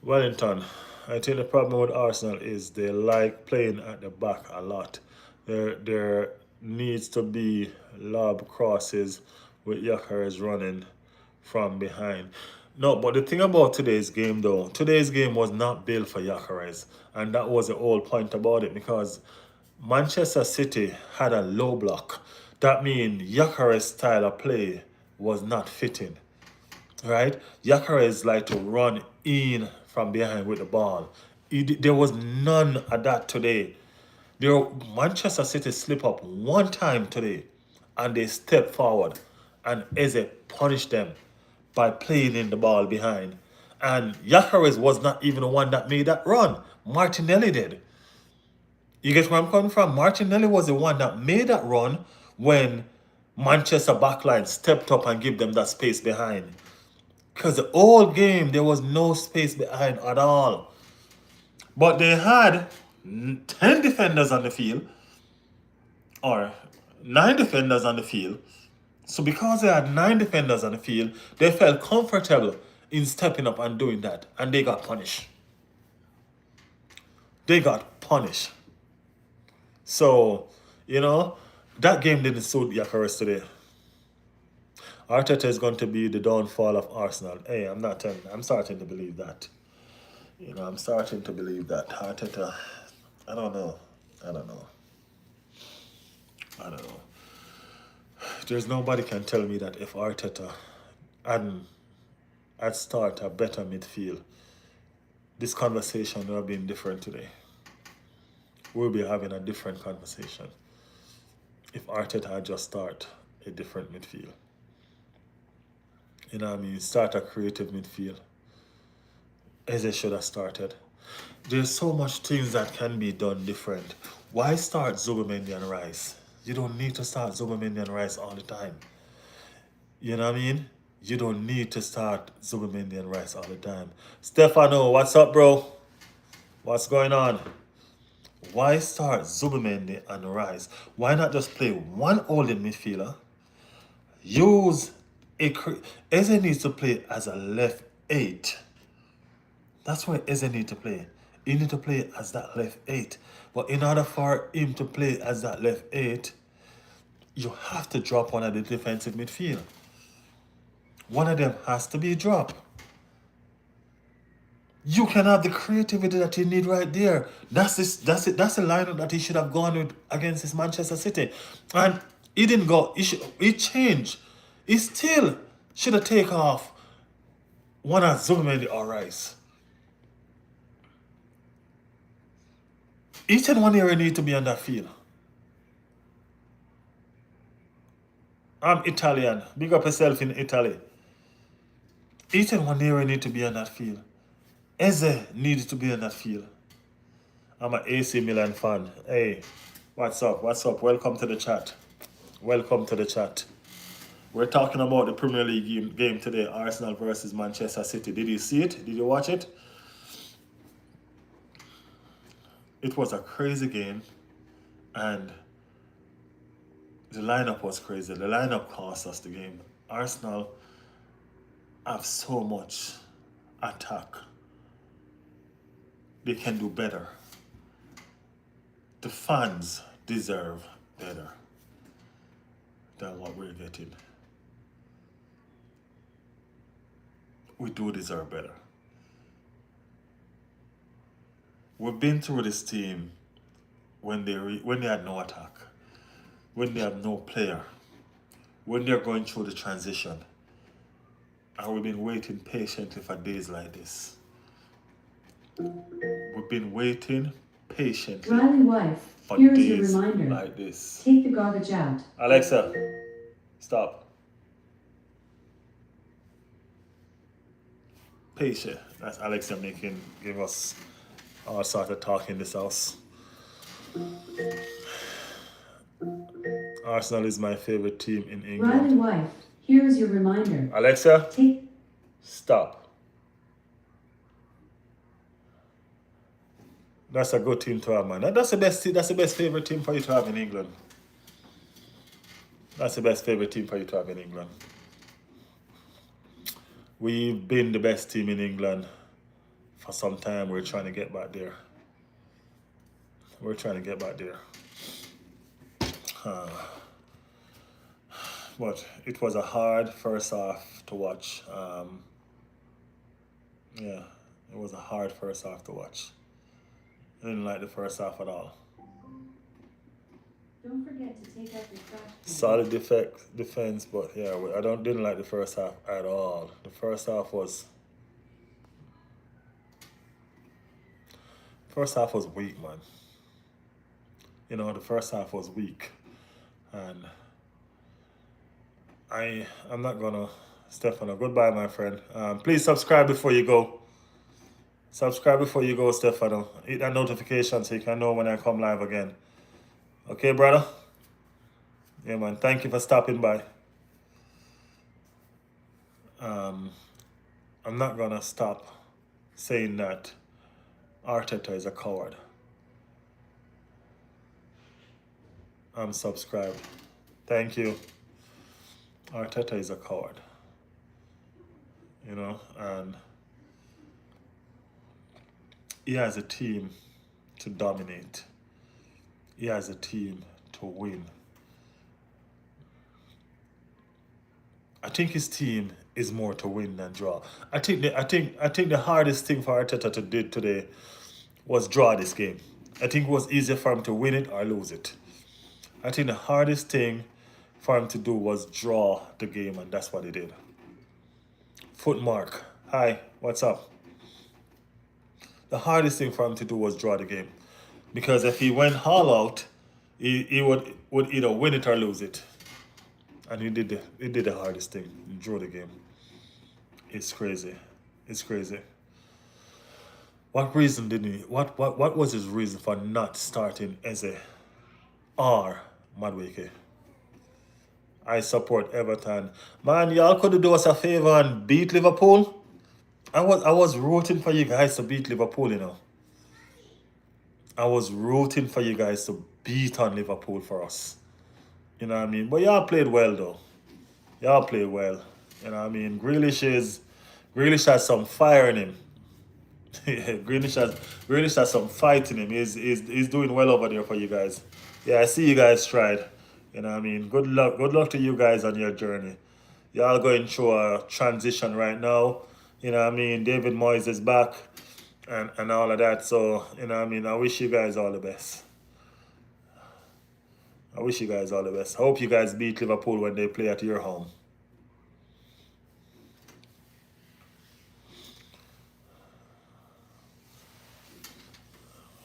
Wellington, I think the problem with Arsenal is they like playing at the back a lot. There needs to be lob crosses with Gyökeres running from behind. No, but the thing about today's game though, today's game was not built for Gyökeres, and that was the whole point about it because Manchester City had a low block. That means Gyökeres' style of play was not fitting, right? Gyökeres like to run in from behind with the ball. There was none of that today. Manchester City slip up one time today and they step forward and Eze punished them by playing in the ball behind. And Gyökeres was not even the one that made that run. Martinelli did. You get where I'm coming from? Martinelli was the one that made that run when Manchester backline stepped up and gave them that space behind. Because the whole game, there was no space behind at all. But they had 10 defenders on the field, or 9 defenders on the field. So because they had 9 defenders on the field, they felt comfortable in stepping up and doing that. And they got punished. They got punished. So, that game didn't suit Gyökeres today. Arteta is going to be the downfall of Arsenal. Hey, I'm not telling you. I'm starting to believe that. I'm starting to believe that. Arteta, I don't know. I don't know. I don't know. There's nobody can tell me that if Arteta had start a better midfield, this conversation would have been different today. We'll be having a different conversation if Arteta had just start a different midfield. You know what I mean? Start a creative midfield. Eze should have started. There's so much things that can be done different. Why start Zubimendi and Rice? You don't need to start Zubimendi and Rice all the time. You know what I mean? You don't need to start Zubimendi and Rice all the time. Stefano, what's up, bro? What's going on? Why start Zubimendi and Rice? Why not just play one holding midfielder? Use Eze needs to play as a left 8. That's where Eze needs to play. He needs to play as that left 8. But in order for him to play as that left 8, you have to drop one of the defensive midfield. One of them has to be dropped. You can have the creativity that you need right there. That's it. That's the lineup that he should have gone with against this Manchester City. And he didn't go. He changed. He still should have taken off one of Zubimendi or Rice. Each and one area need to be on that field. I'm Italian. Big up yourself in Italy. Each and one area need to be on that field. Eze needs to be on that field. I'm an AC Milan fan. Hey, what's up? What's up? Welcome to the chat. Welcome to the chat. We're talking about the Premier League game today, Arsenal versus Manchester City. Did you see it? Did you watch it? It was a crazy game, and the lineup was crazy. The lineup cost us the game. Arsenal have so much attack. They can do better. The fans deserve better than what we're getting. We do deserve better. We've been through this team when they had no attack, when they have no player, when they're going through the transition. And we've been waiting patiently for days like this. We've been waiting patiently Riley wife, on here is your days reminder. like this. Take the garbage out. Alexa, stop. Patient. That's Alexa give us all sorts of talk in this house. Arsenal is my favorite team in Riley England. wife, here is your reminder. Alexa, Take stop. That's a good team to have, man. That's the best. That's the best favorite team for you to have in England. That's the best favorite team for you to have in England. We've been the best team in England for some time. We're trying to get back there. We're trying to get back there. But it was a hard first half to watch. Yeah, it was a hard first half to watch. I didn't like the first half at all. Don't forget to take out your trash can. Solid defense, but yeah, I didn't like the first half at all. The first half was weak, man. You know, the first half was weak, and I'm not gonna. Stefano, goodbye, my friend. Please subscribe before you go. Subscribe before you go, Stefano. Hit that notification so you can know when I come live again. Okay, brother? Yeah, man. Thank you for stopping by. I'm not gonna stop saying that Arteta is a coward. I'm subscribed. Thank you. Arteta is a coward. You know, and he has a team to dominate. He has a team to win. I think his team is more to win than draw. I think the hardest thing for Arteta to do today was draw this game. I think it was easier for him to win it or lose it. I think the hardest thing for him to do was draw the game, and that's what he did. Footmark, hi, what's up? The hardest thing for him to do was draw the game, because if he went all out, he would either win it or lose it, and he did the hardest thing. He drew the game. It's crazy. It's crazy. What reason did he? What was his reason for not starting Eze or Madueke? I support Everton. Man, y'all could do us a favor and beat Liverpool. I was rooting for you guys to beat Liverpool, you know. I was rooting for you guys to beat on Liverpool for us. You know what I mean? But y'all played well though. Y'all played well. You know what I mean? Grealish has some fire in him. Yeah, Grealish has some fight in him. He's doing well over there for you guys. Yeah, I see you guys tried. You know what I mean? Good luck. Good luck to you guys on your journey. Y'all going through a transition right now. You know what I mean? David Moyes is back and all of that. So, you know what I mean? I wish you guys all the best. I wish you guys all the best. I hope you guys beat Liverpool when they play at your home.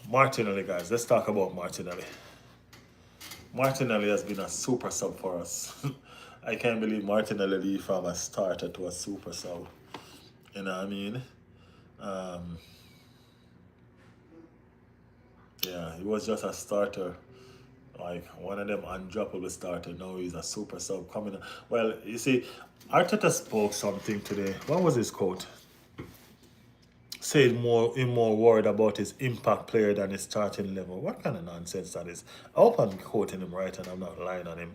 Martinelli, guys. Let's talk about Martinelli. Martinelli has been a super sub for us. I can't believe Martinelli leave from a starter to a super sub. You know what I mean? Yeah, he was just a starter. Like one of them undroppable starter. Now he's a super sub coming. Well, you see, Arteta spoke something today. What was his quote? Said he's more worried about his impact player than his starting level. What kind of nonsense that is? I hope I'm quoting him right and I'm not lying on him.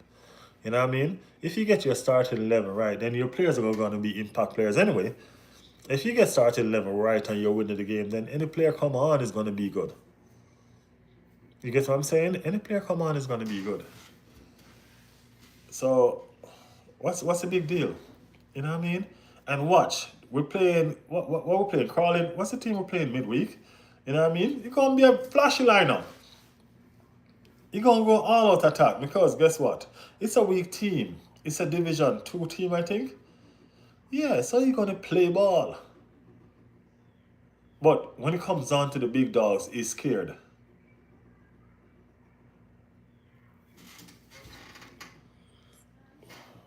You know what I mean? If you get your starting level right, then your players are going to be impact players anyway. If you get starting level right and you're winning the game, then any player come on is going to be good. You get what I'm saying? Any player come on is going to be good. So, what's the big deal? You know what I mean? And watch, we're playing, what we're playing? Crawling, what's the team we're playing midweek? You know what I mean? You're going to be a flashy lineup. You're going to go all out attack because guess what? It's a weak team. It's a Division 2 team, I think. Yeah, so you're going to play ball. But when it comes down to the big dogs, he's scared.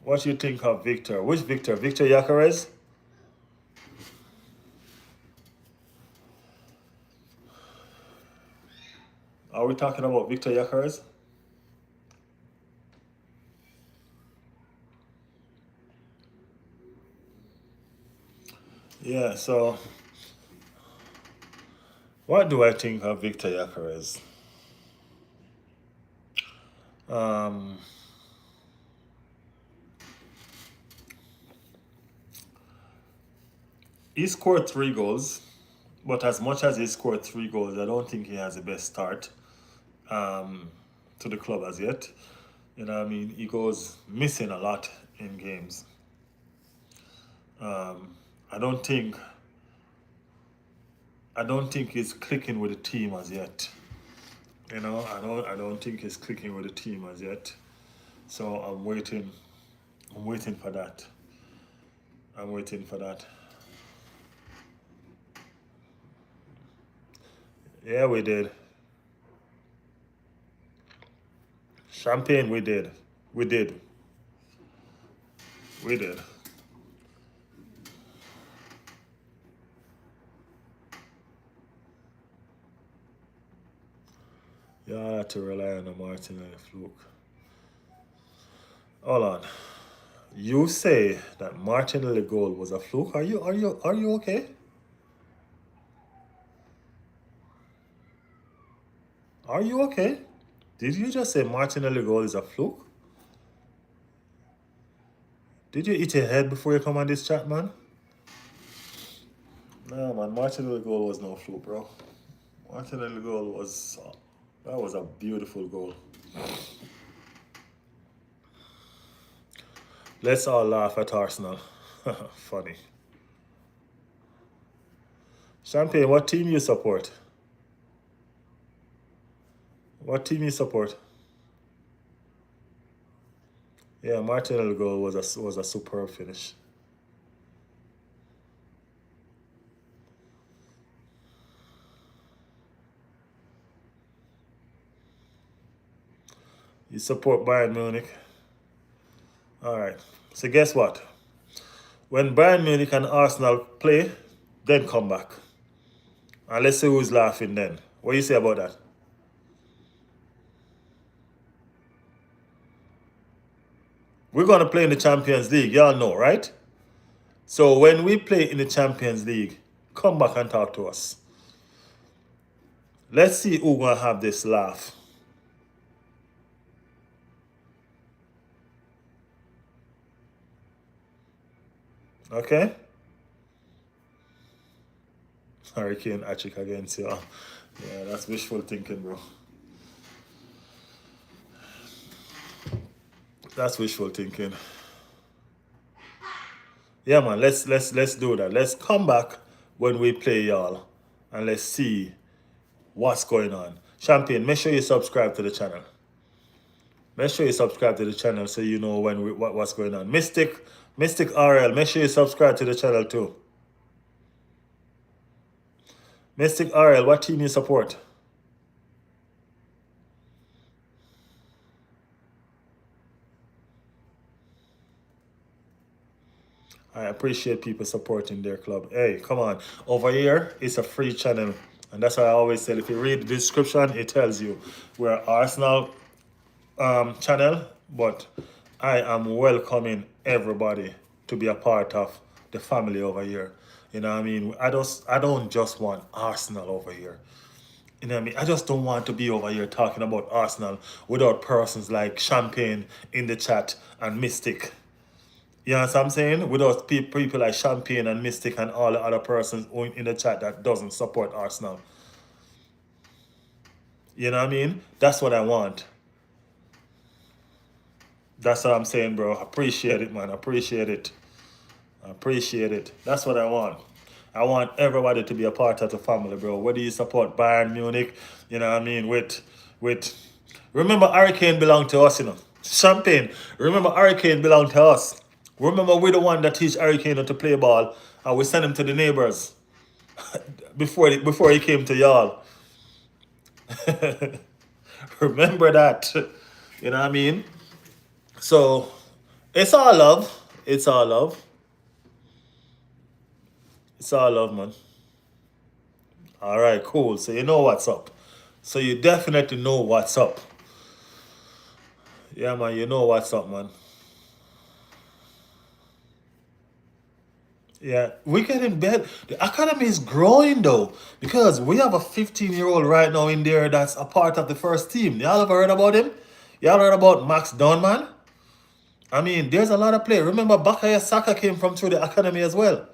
What do you think of Victor? Which Victor? Victor Yakares? Are we talking about Victor Yakares? Yeah, so what do I think of Victor Yakares? Um, he scored 3 goals, but as much as he scored 3 goals, I don't think he has the best start to the club as yet. You know what I mean? He goes missing a lot in games. I don't think I don't think he's clicking with the team as yet. You know, I don't think he's clicking with the team as yet. So I'm waiting for that. I'm waiting for that. Yeah, we did. Champagne, we did. We did. We did. You all have to rely on the martinelli fluke. Hold on. You say that martinelli goal was a fluke. Are you okay? Are you okay? Did you just say martinelli goal is a fluke? Did you eat your head before you come on this chat, man? No, man. Martinelli goal was no fluke, bro. Martinelli goal was that was a beautiful goal. Let's all laugh at Arsenal. Funny. Champagne, what team you support? What team you support? Yeah, Martinelli goal was a superb finish. You support Bayern Munich. All right. So guess what? When Bayern Munich and Arsenal play, then come back. And let's see who's laughing then. What do you say about that? We're gonna play in the Champions League, y'all know, right? So when we play in the Champions League, come back and talk to us. Let's see who gonna have this laugh. Okay? Hurricane Achik against you. Yeah, that's wishful thinking, bro. That's wishful thinking. Yeah, man. Let's do that. Let's come back when we play y'all, and let's see what's going on. Champagne, make sure you subscribe to the channel. Make sure you subscribe to the channel so you know what's going on. Mystic RL, make sure you subscribe to the channel too. Mystic RL, what team you support? I appreciate people supporting their club. Hey, come on. Over here, it's a free channel. And that's why I always say, if you read the description, it tells you we're Arsenal channel, but I am welcoming everybody to be a part of the family over here. You know what I mean? I don't just want Arsenal over here. You know what I mean? I just don't want to be over here talking about Arsenal without persons like Champagne in the chat and Mystic. You know what I'm saying? Without people like Champagne and Mystic and all the other persons in the chat that doesn't support Arsenal. You know what I mean? That's what I want. That's what I'm saying, bro. Appreciate it, man. Appreciate it. Appreciate it. That's what I want. I want everybody to be a part of the family, bro. Whether you support Bayern Munich, you know what I mean, with remember Hurricane belonged to us, you know. Champagne. Remember Hurricane belonged to us. Remember we're the one that teach Hurricane how to play ball and we send him to the neighbors before he came to y'all. Remember that. You know what I mean? So It's all love. It's all love. It's all love, man. All right, cool. So you know what's up. So you definitely know what's up. Yeah, man, you know what's up, man. Yeah, we getting better. The academy is growing though, because we have a 15-year-old right now in there that's a part of the first team. Y'all ever heard about him? Y'all heard about Max Dunman? I mean, there's a lot of players. Remember, Bakaya Saka came from through the academy as well.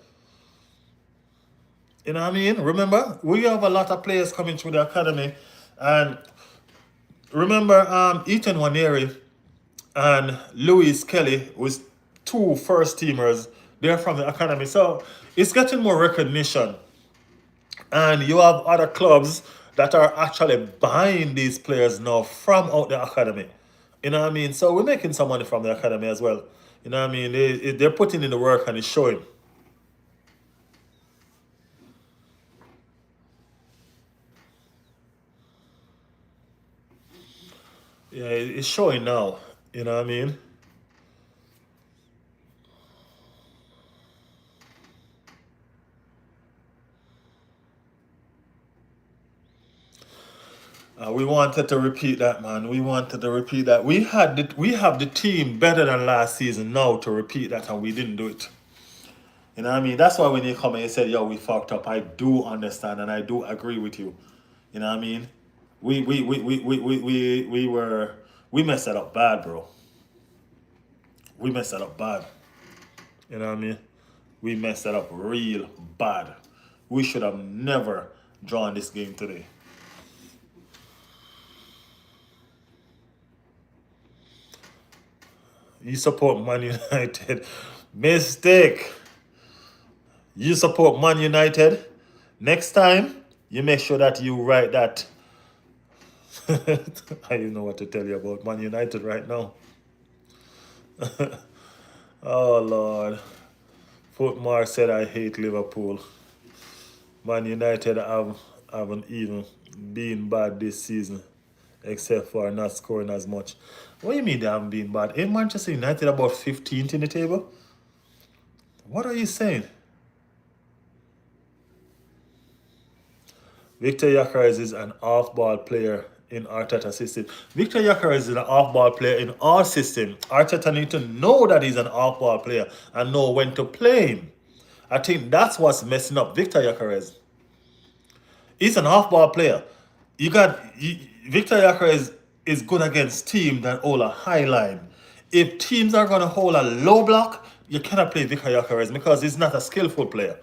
You know what I mean? Remember, we have a lot of players coming through the academy, and remember, Ethan Waneri and Louis Kelly was two first teamers. They're from the academy, so it's getting more recognition. And you have other clubs that are actually buying these players now from out the academy. You know what I mean? So we're making some money from the academy as well. You know what I mean? They're putting in the work and it's showing. Yeah, it's showing now. You know what I mean? We wanted to repeat that, man. We wanted to repeat that. We have the team better than last season now to repeat that, and we didn't do it. You know what I mean? That's why when you come and you said, "Yo, we fucked up," I do understand and I do agree with you. You know what I mean? We messed that up bad, bro. We messed that up bad. You know what I mean? We messed that up real bad. We should have never drawn this game today. You support Man United. Mistake. You support Man United. Next time, you make sure that you write that. I don't know what to tell you about Man United right now. Oh Lord. Footmark said I hate Liverpool. Man United haven't even been bad this season, except for not scoring as much. What do you mean they haven't been bad? Ain't Manchester United about 15th in the table? What are you saying? Victor Yakares is an off-ball player in Arteta system. Victor Yakares is an off-ball player in our system. Arteta need to know that he's an off-ball player and know when to play him. I think that's what's messing up Victor Yakares. He's an off-ball player. Victor Yakares is good against teams that hold a high line. If teams are going to hold a low block, you cannot play Victor Yakares because he's not a skillful player.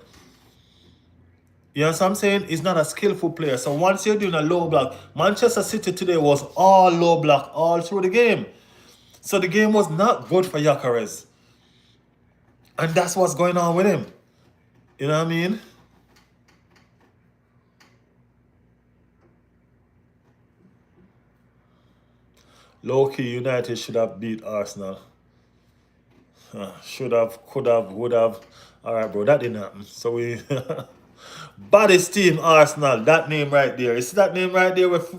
You know what I'm saying? He's not a skillful player. So once you're doing a low block, Manchester City today was all low block all through the game. So the game was not good for Yakares. And that's what's going on with him. You know what I mean? Low key, United should have beat Arsenal. Should have, could have, would have. All right, bro, that didn't happen. So we. Baddest team, Arsenal. That name right there. You see that name right there? With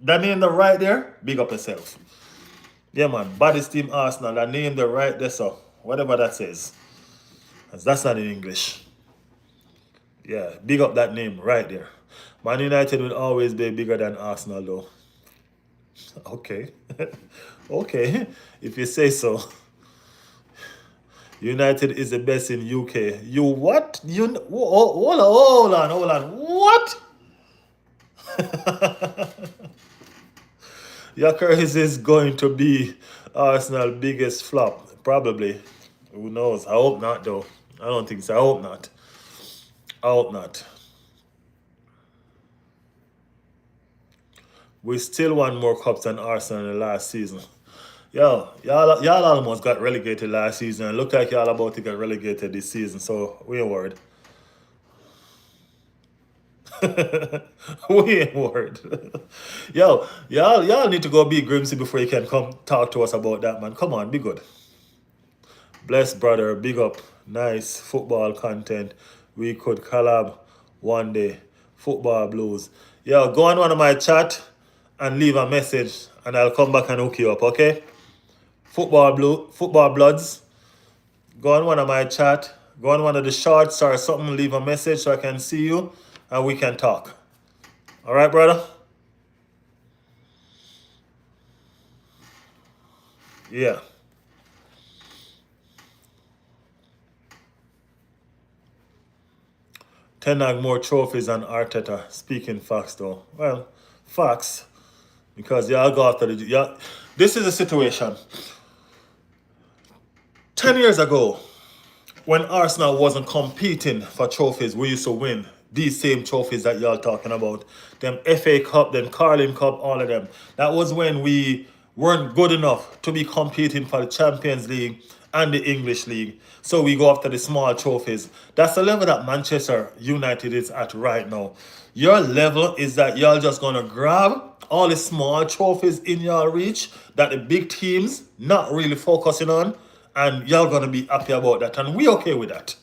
that name the right there? Big up yourself. Yeah, man. Baddest team, Arsenal. That name the right there, so whatever that says. That's not in English. Yeah, big up that name right there. Man United will always be bigger than Arsenal, though. Okay. Okay. If you say so. United is the best in UK. You what? Hold on. What? Yokeres is going to be Arsenal' biggest flop, probably. Who knows? I hope not, though. I don't think so. I hope not. I hope not. We still won more cups than Arsenal in the last season. Yo, y'all almost got relegated last season. And look like y'all about to get relegated this season, so we ain't worried. We ain't worried. Yo, y'all need to go be Grimsy before you can come talk to us about that, man. Come on, be good. Bless brother, big up. Nice football content. We could collab one day. Football blues. Yo, go on one of my chat and leave a message and I'll come back and hook you up, okay? Football bloods. Go on one of my chat. Go on one of the shorts or something. Leave a message so I can see you and we can talk. All right, brother. Yeah. Ten Hag more trophies than Arteta. Speaking facts, though. Well, facts. Because y'all go after the. Y'all, this is a situation. 10 years ago, when Arsenal wasn't competing for trophies, we used to win these same trophies that y'all talking about. Them FA Cup, them Carling Cup, all of them. That was when we weren't good enough to be competing for the Champions League and the English League. So we go after the small trophies. That's the level that Manchester United is at right now. Your level is that y'all just gonna grab all the small trophies in your reach that the big teams not really focusing on, and y'all gonna be happy about that, and we okay with that.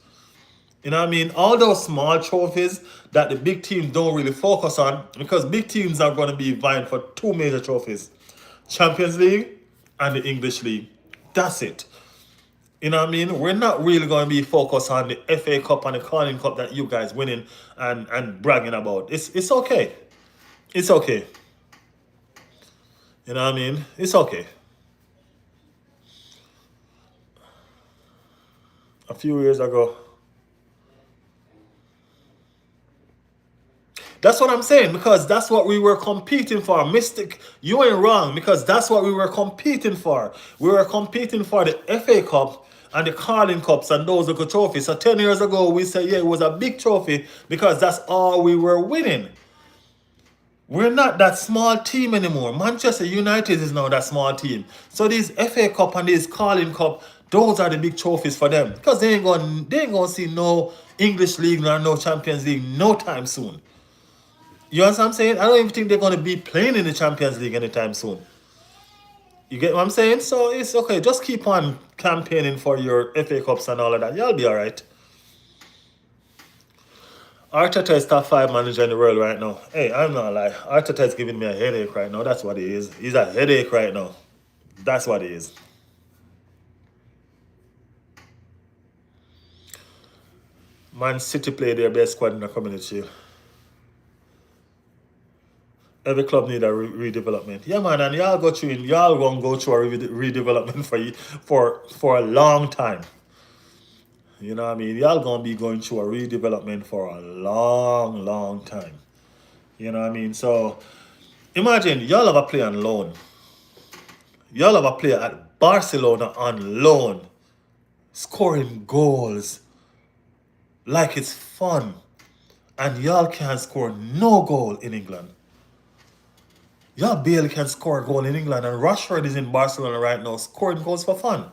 You know what I mean? All those small trophies that the big teams don't really focus on, because big teams are going to be vying for two major trophies: Champions League and the English League. That's it. You know what I mean? We're not really going to be focused on the FA Cup and the Carling Cup that you guys winning and bragging about. It's okay. It's okay. You know what I mean? It's okay. A few years ago. That's what I'm saying, because that's what we were competing for. Mystic, you ain't wrong, because that's what we were competing for. We were competing for the FA Cup and the Carling Cups and those little trophies. So 10 years ago, we said, yeah, it was a big trophy because that's all we were winning. We're not that small team anymore. Manchester United is now that small team. So these FA Cup and these Carling Cup, those are the big trophies for them, because they ain't gonna see no English League nor no Champions League no time soon. You understand what I'm saying? I don't even think they're going to be playing in the Champions League anytime soon. You get what I'm saying? So it's okay. Just keep on campaigning for your FA Cups and all of that. Y'all be all right. Arteta is top 5 manager in the world right now. Hey, I'm not lying. Arteta is giving me a headache right now. That's what he is. He's a headache right now. That's what he is. Man City play their best squad in the Community Shield. Every club need a redevelopment. Yeah, man, and y'all gonna go through a redevelopment for a long time. You know what I mean? Y'all gonna be going through a redevelopment for a long, long time. You know what I mean? So imagine y'all have a player on loan. Y'all have a player at Barcelona on loan, scoring goals like it's fun, and y'all can't score no goal in England. Y'all barely can score a goal in England, and Rashford is in Barcelona right now scoring goals for fun.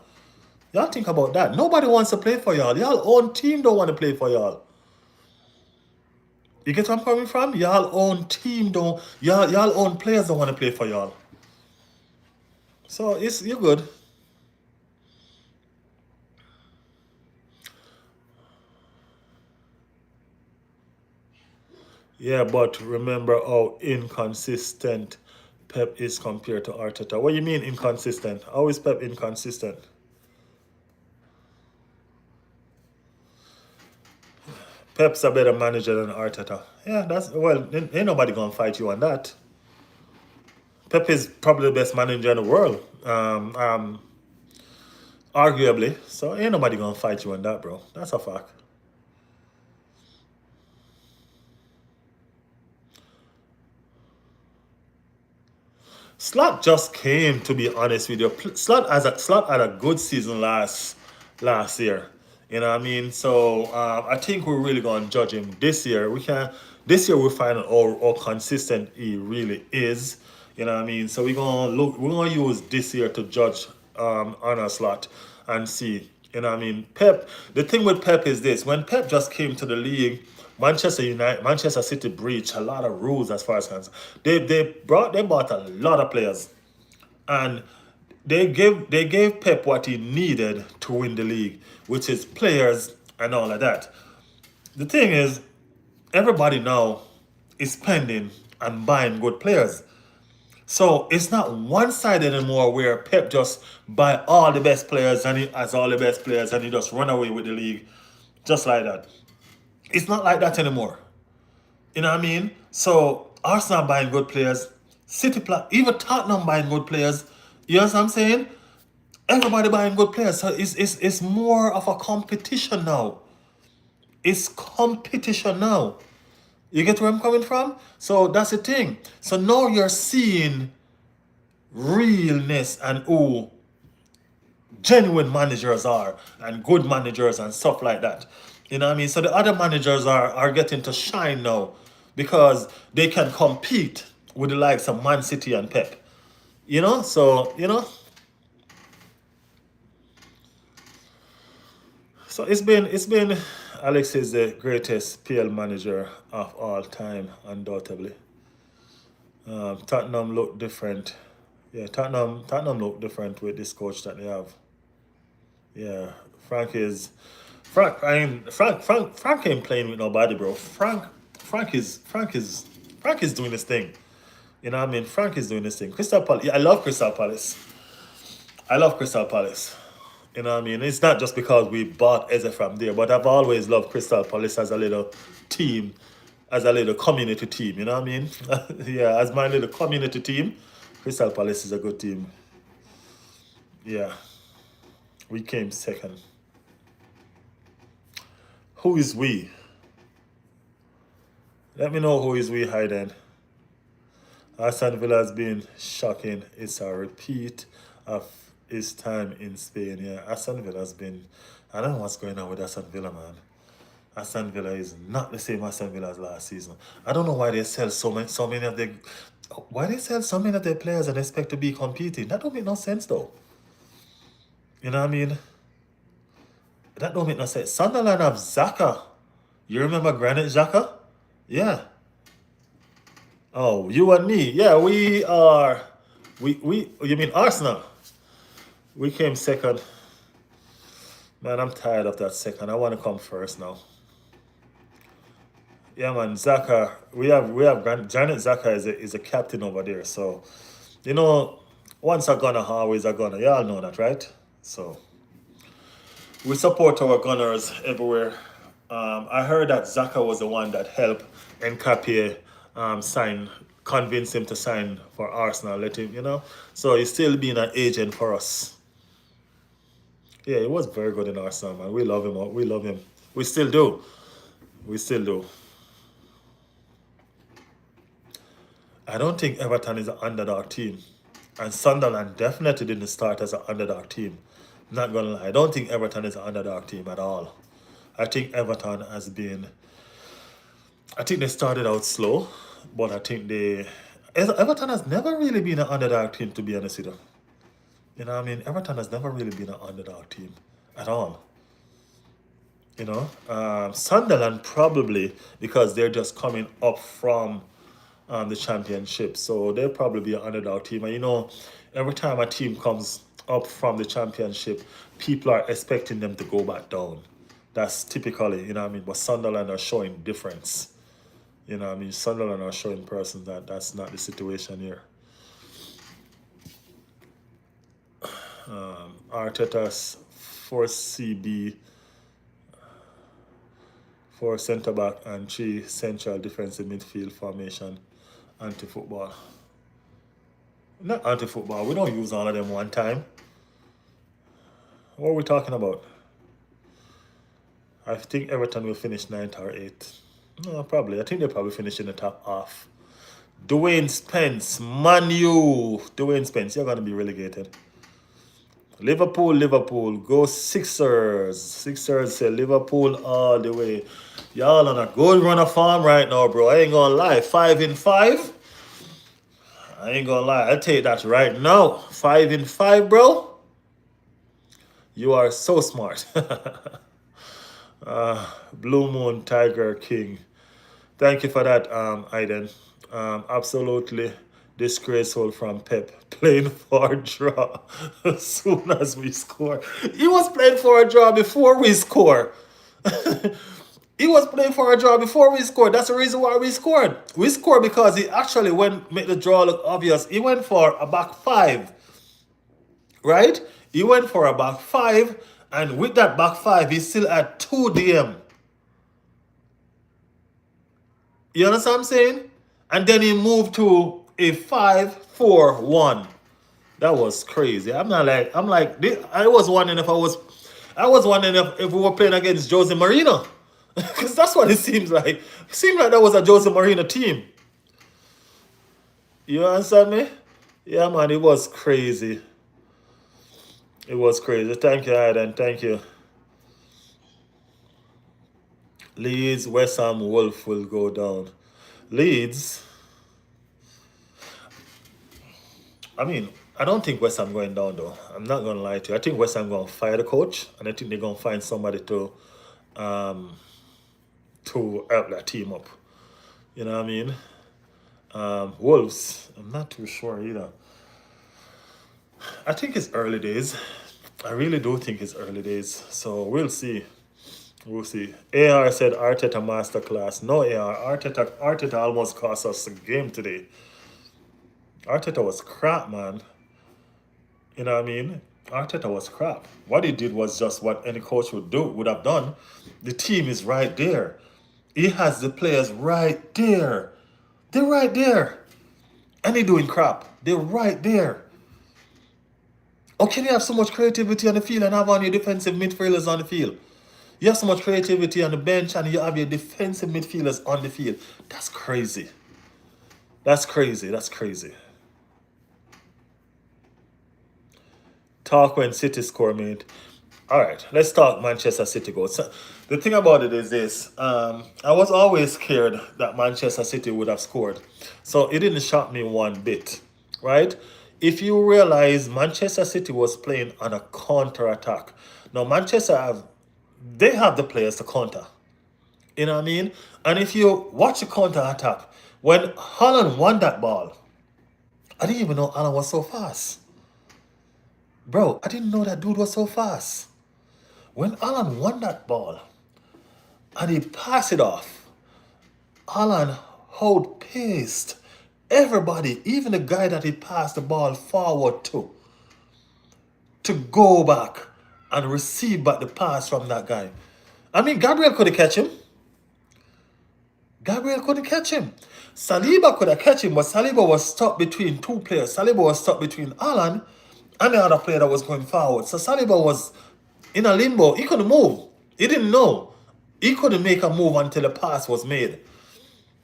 Y'all think about that. Nobody wants to play for y'all. Y'all own team don't want to play for y'all. You get where I'm coming from? Y'all own team don't. Y'all own players don't want to play for y'all. So you're good. Yeah, but remember how inconsistent Pep is compared to Arteta. What do you mean inconsistent? How is Pep inconsistent? Pep's a better manager than Arteta. Yeah, ain't nobody gonna fight you on that. Pep is probably the best manager in the world, arguably. So ain't nobody gonna fight you on that, bro. That's a fact. Slot just came, to be honest with you. Slot had a good season last year. You know what I mean? So I think we're really gonna judge him this year. This year we'll find out how consistent he really is. You know what I mean? So we're gonna use this year to judge on a Slot and see. You know what I mean? The thing with Pep is this: when Pep just came to the league, Manchester City breached a lot of rules as far as concerned. They bought a lot of players, and they gave Pep what he needed to win the league, which is players and all of that. The thing is, everybody now is spending and buying good players. So it's not one sided anymore where Pep just buy all the best players and he has all the best players and he just run away with the league just like that. It's not like that anymore. You know what I mean? So Arsenal buying good players, even Tottenham buying good players. You know what I'm saying? Everybody buying good players. So it's more of a competition now. It's competition now. You get where I'm coming from? So that's the thing. So now you're seeing realness and who genuine managers are and good managers and stuff like that. You know what I mean? So the other managers are getting to shine now because they can compete with the likes of Man City and Pep. So it's been Alex is the greatest PL manager of all time, undoubtedly. Tottenham look different. Yeah, Tottenham look different with this coach that they have. Yeah, Frank ain't playing with nobody, bro. Frank is doing this thing. You know what I mean? Frank is doing this thing. Crystal Palace. Yeah, I love Crystal Palace. I love Crystal Palace. You know what I mean? It's not just because we bought Eze from there, but I've always loved Crystal Palace as a little team, as a little community team. You know what I mean? Yeah, as my little community team, Crystal Palace is a good team. Yeah, we came second. Who is we? Let me know who is we hiding. Aston Villa has been shocking. It's a repeat of his time in Spain. Yeah, Aston Villa has been. I don't know what's going on with Aston Villa, man. Aston Villa is not the same Aston Villa as last season. I don't know why they sell so many of their. Why they sell so many of their players and expect to be competing? That don't make no sense though. You know what I mean? That don't make no sense. Sunderland have Zaka. You remember Granit Xhaka? Yeah. Oh, you and me. Yeah, we are. We. You mean Arsenal? We came second. Man, I'm tired of that second. I want to come first now. Yeah, man. Zaka. We have Janet Zaka is a captain over there. So, you know, once a gunner, always a gunner. Y'all know that, right? So we support our gunners everywhere. I heard that Zaka was the one that helped Nkapie convince him to sign for Arsenal. Let him. So he's still being an agent for us. Yeah, he was very good in Arsenal, man. We love him. We love him. We still do. We still do. I don't think Everton is an underdog team. And Sunderland definitely didn't start as an underdog team. Not gonna lie. I don't think Everton is an underdog team at all. I think Everton has been. I think they started out slow, but I think Everton has never really been an underdog team, to be honest with you. You know what I mean? Everton has never really been an underdog team at all. Sunderland probably because they're just coming up from the championship, so they'll probably be an underdog team. And every time a team comes up from the championship, people are expecting them to go back down. That's typically, you know what I mean. But Sunderland are showing difference. You know what I mean. Sunderland are showing persons that that's not the situation here. Arteta's 4 CB, 4 centre back and 3 central defensive midfield formation, anti-football. Not anti-football. We don't use all of them one time. What are we talking about? I think Everton will finish 9th or 8th. No, probably. I think they'll probably finish in the top half. Dwayne Spence, Man U. Dwayne Spence, you're going to be relegated. Liverpool, go Sixers. Sixers say Liverpool all the way. Y'all on a good run of form right now, bro. I ain't gonna lie. 5 in 5. I ain't gonna lie. I'll take that right now. 5 in 5, bro. You are so smart. Blue Moon Tiger King. Thank you for that, Aiden. Absolutely disgraceful from Pep. Playing for a draw as soon as we score. He was playing for a draw before we score. He was playing for a draw before we scored. That's the reason why we scored. We scored because he actually went make the draw look obvious. He went for a back five, right? He went for a back five, and with that back five, he still had two DM. You understand what I'm saying? And then he moved to a 5-4-1. That was crazy. I'm like, I was wondering if we were playing against Jose Marino. Because that's what it seems like. It seemed like that was a Jose Marino team. You understand me? Yeah, man, it was crazy. It was crazy. Thank you, Aiden. Thank you. Leeds, West Ham, Wolf will go down. Leeds, I mean, I don't think West Ham going down though. I'm not gonna lie to you. I think West Ham gonna fire the coach, and I think they're gonna find somebody um to help that team up. You know what I mean? Wolves, I'm not too sure either. I think it's early days. I really do think it's early days. So we'll see. We'll see. AR said Arteta masterclass. No, AR. Arteta almost cost us a game today. Arteta was crap, man. You know what I mean? Arteta was crap. What he did was just what any coach would have done. The team is right there. He has the players right there. They're right there. And they doing crap. They're right there. How can you have so much creativity on the field and have on your defensive midfielders on the field? You have so much creativity on the bench and you have your defensive midfielders on the field. That's crazy. That's crazy. That's crazy. Talk when City score, mate. All right, let's talk Manchester City goals. So, the thing about it is this: I was always scared that Manchester City would have scored, so it didn't shock me one bit, right? If you realize Manchester City was playing on a counter attack, now they have the players to counter. You know what I mean? And if you watch the counter attack, when Holland won that ball, I didn't even know Alan was so fast. Bro, I didn't know that dude was so fast. When Alan won that ball and he passed it off, Alan outpaced everybody, even the guy that he passed the ball forward to go back and receive back the pass from that guy. I mean, Gabriel could have catch him. Gabriel couldn't catch him. Saliba could have catch him, but Saliba was stuck between two players. Saliba was stuck between Alan and the other player that was going forward. So Saliba was in a limbo. He couldn't move. He didn't know. He couldn't make a move until the pass was made.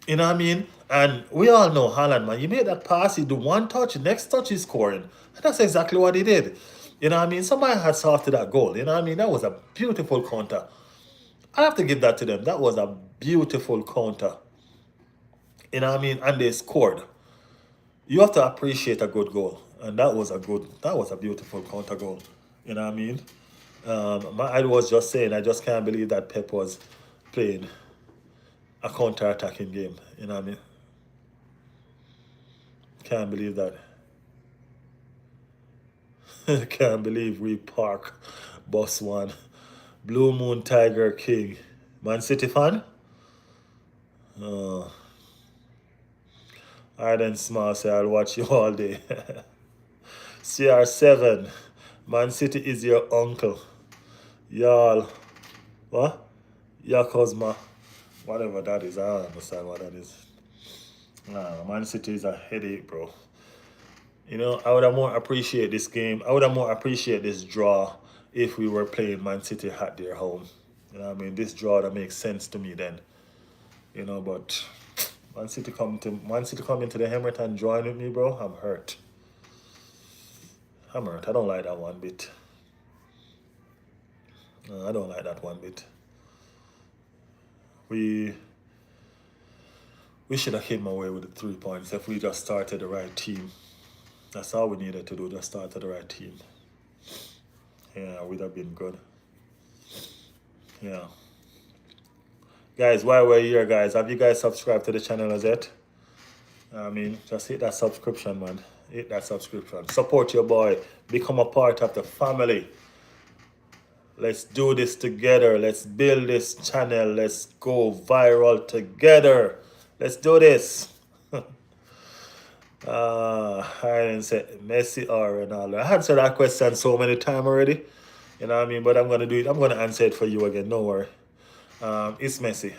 You know what I mean? And we all know Haaland, man. You made that pass, you do one touch, next touch is scoring. And that's exactly what he did. You know what I mean? Somebody had off to that goal. You know what I mean? That was a beautiful counter. I have to give that to them. That was a beautiful counter. You know what I mean? And they scored. You have to appreciate a good goal. And that was a beautiful counter goal. You know what I mean? I was just saying, I just can't believe that Pep was playing a counter-attacking game. You know what I mean? Can't believe that. Can't believe we park bus one. Blue Moon Tiger King. Man City fan? Oh. Arden Small say I'll watch you all day. CR7. Man City is your uncle. Y'all. What? Yakozma. Whatever that is. I don't understand what that is. Nah, Man City is a headache, bro. You know, I would have more appreciate this game. I would have more appreciate this draw if we were playing Man City at their home. You know what I mean? This draw that makes sense to me then. You know, but Man City come into the Emirates and join with me, bro. I'm hurt. I don't like that one bit. No, I don't like that one bit. We should have came away with the 3 points if we just started the right team. That's all we needed to do, just start the right team. Yeah, would have been good. Yeah. Guys, while we're here, guys, have you guys subscribed to the channel as yet? I mean, just hit that subscription, man. Hit that subscription. Support your boy. Become a part of the family. Let's do this together. Let's build this channel. Let's go viral together. Let's do this. I didn't say Messi or Ronaldo. I answered that question so many times already. You know what I mean? But I'm gonna do it. I'm gonna answer it for you again. No worry. It's Messi.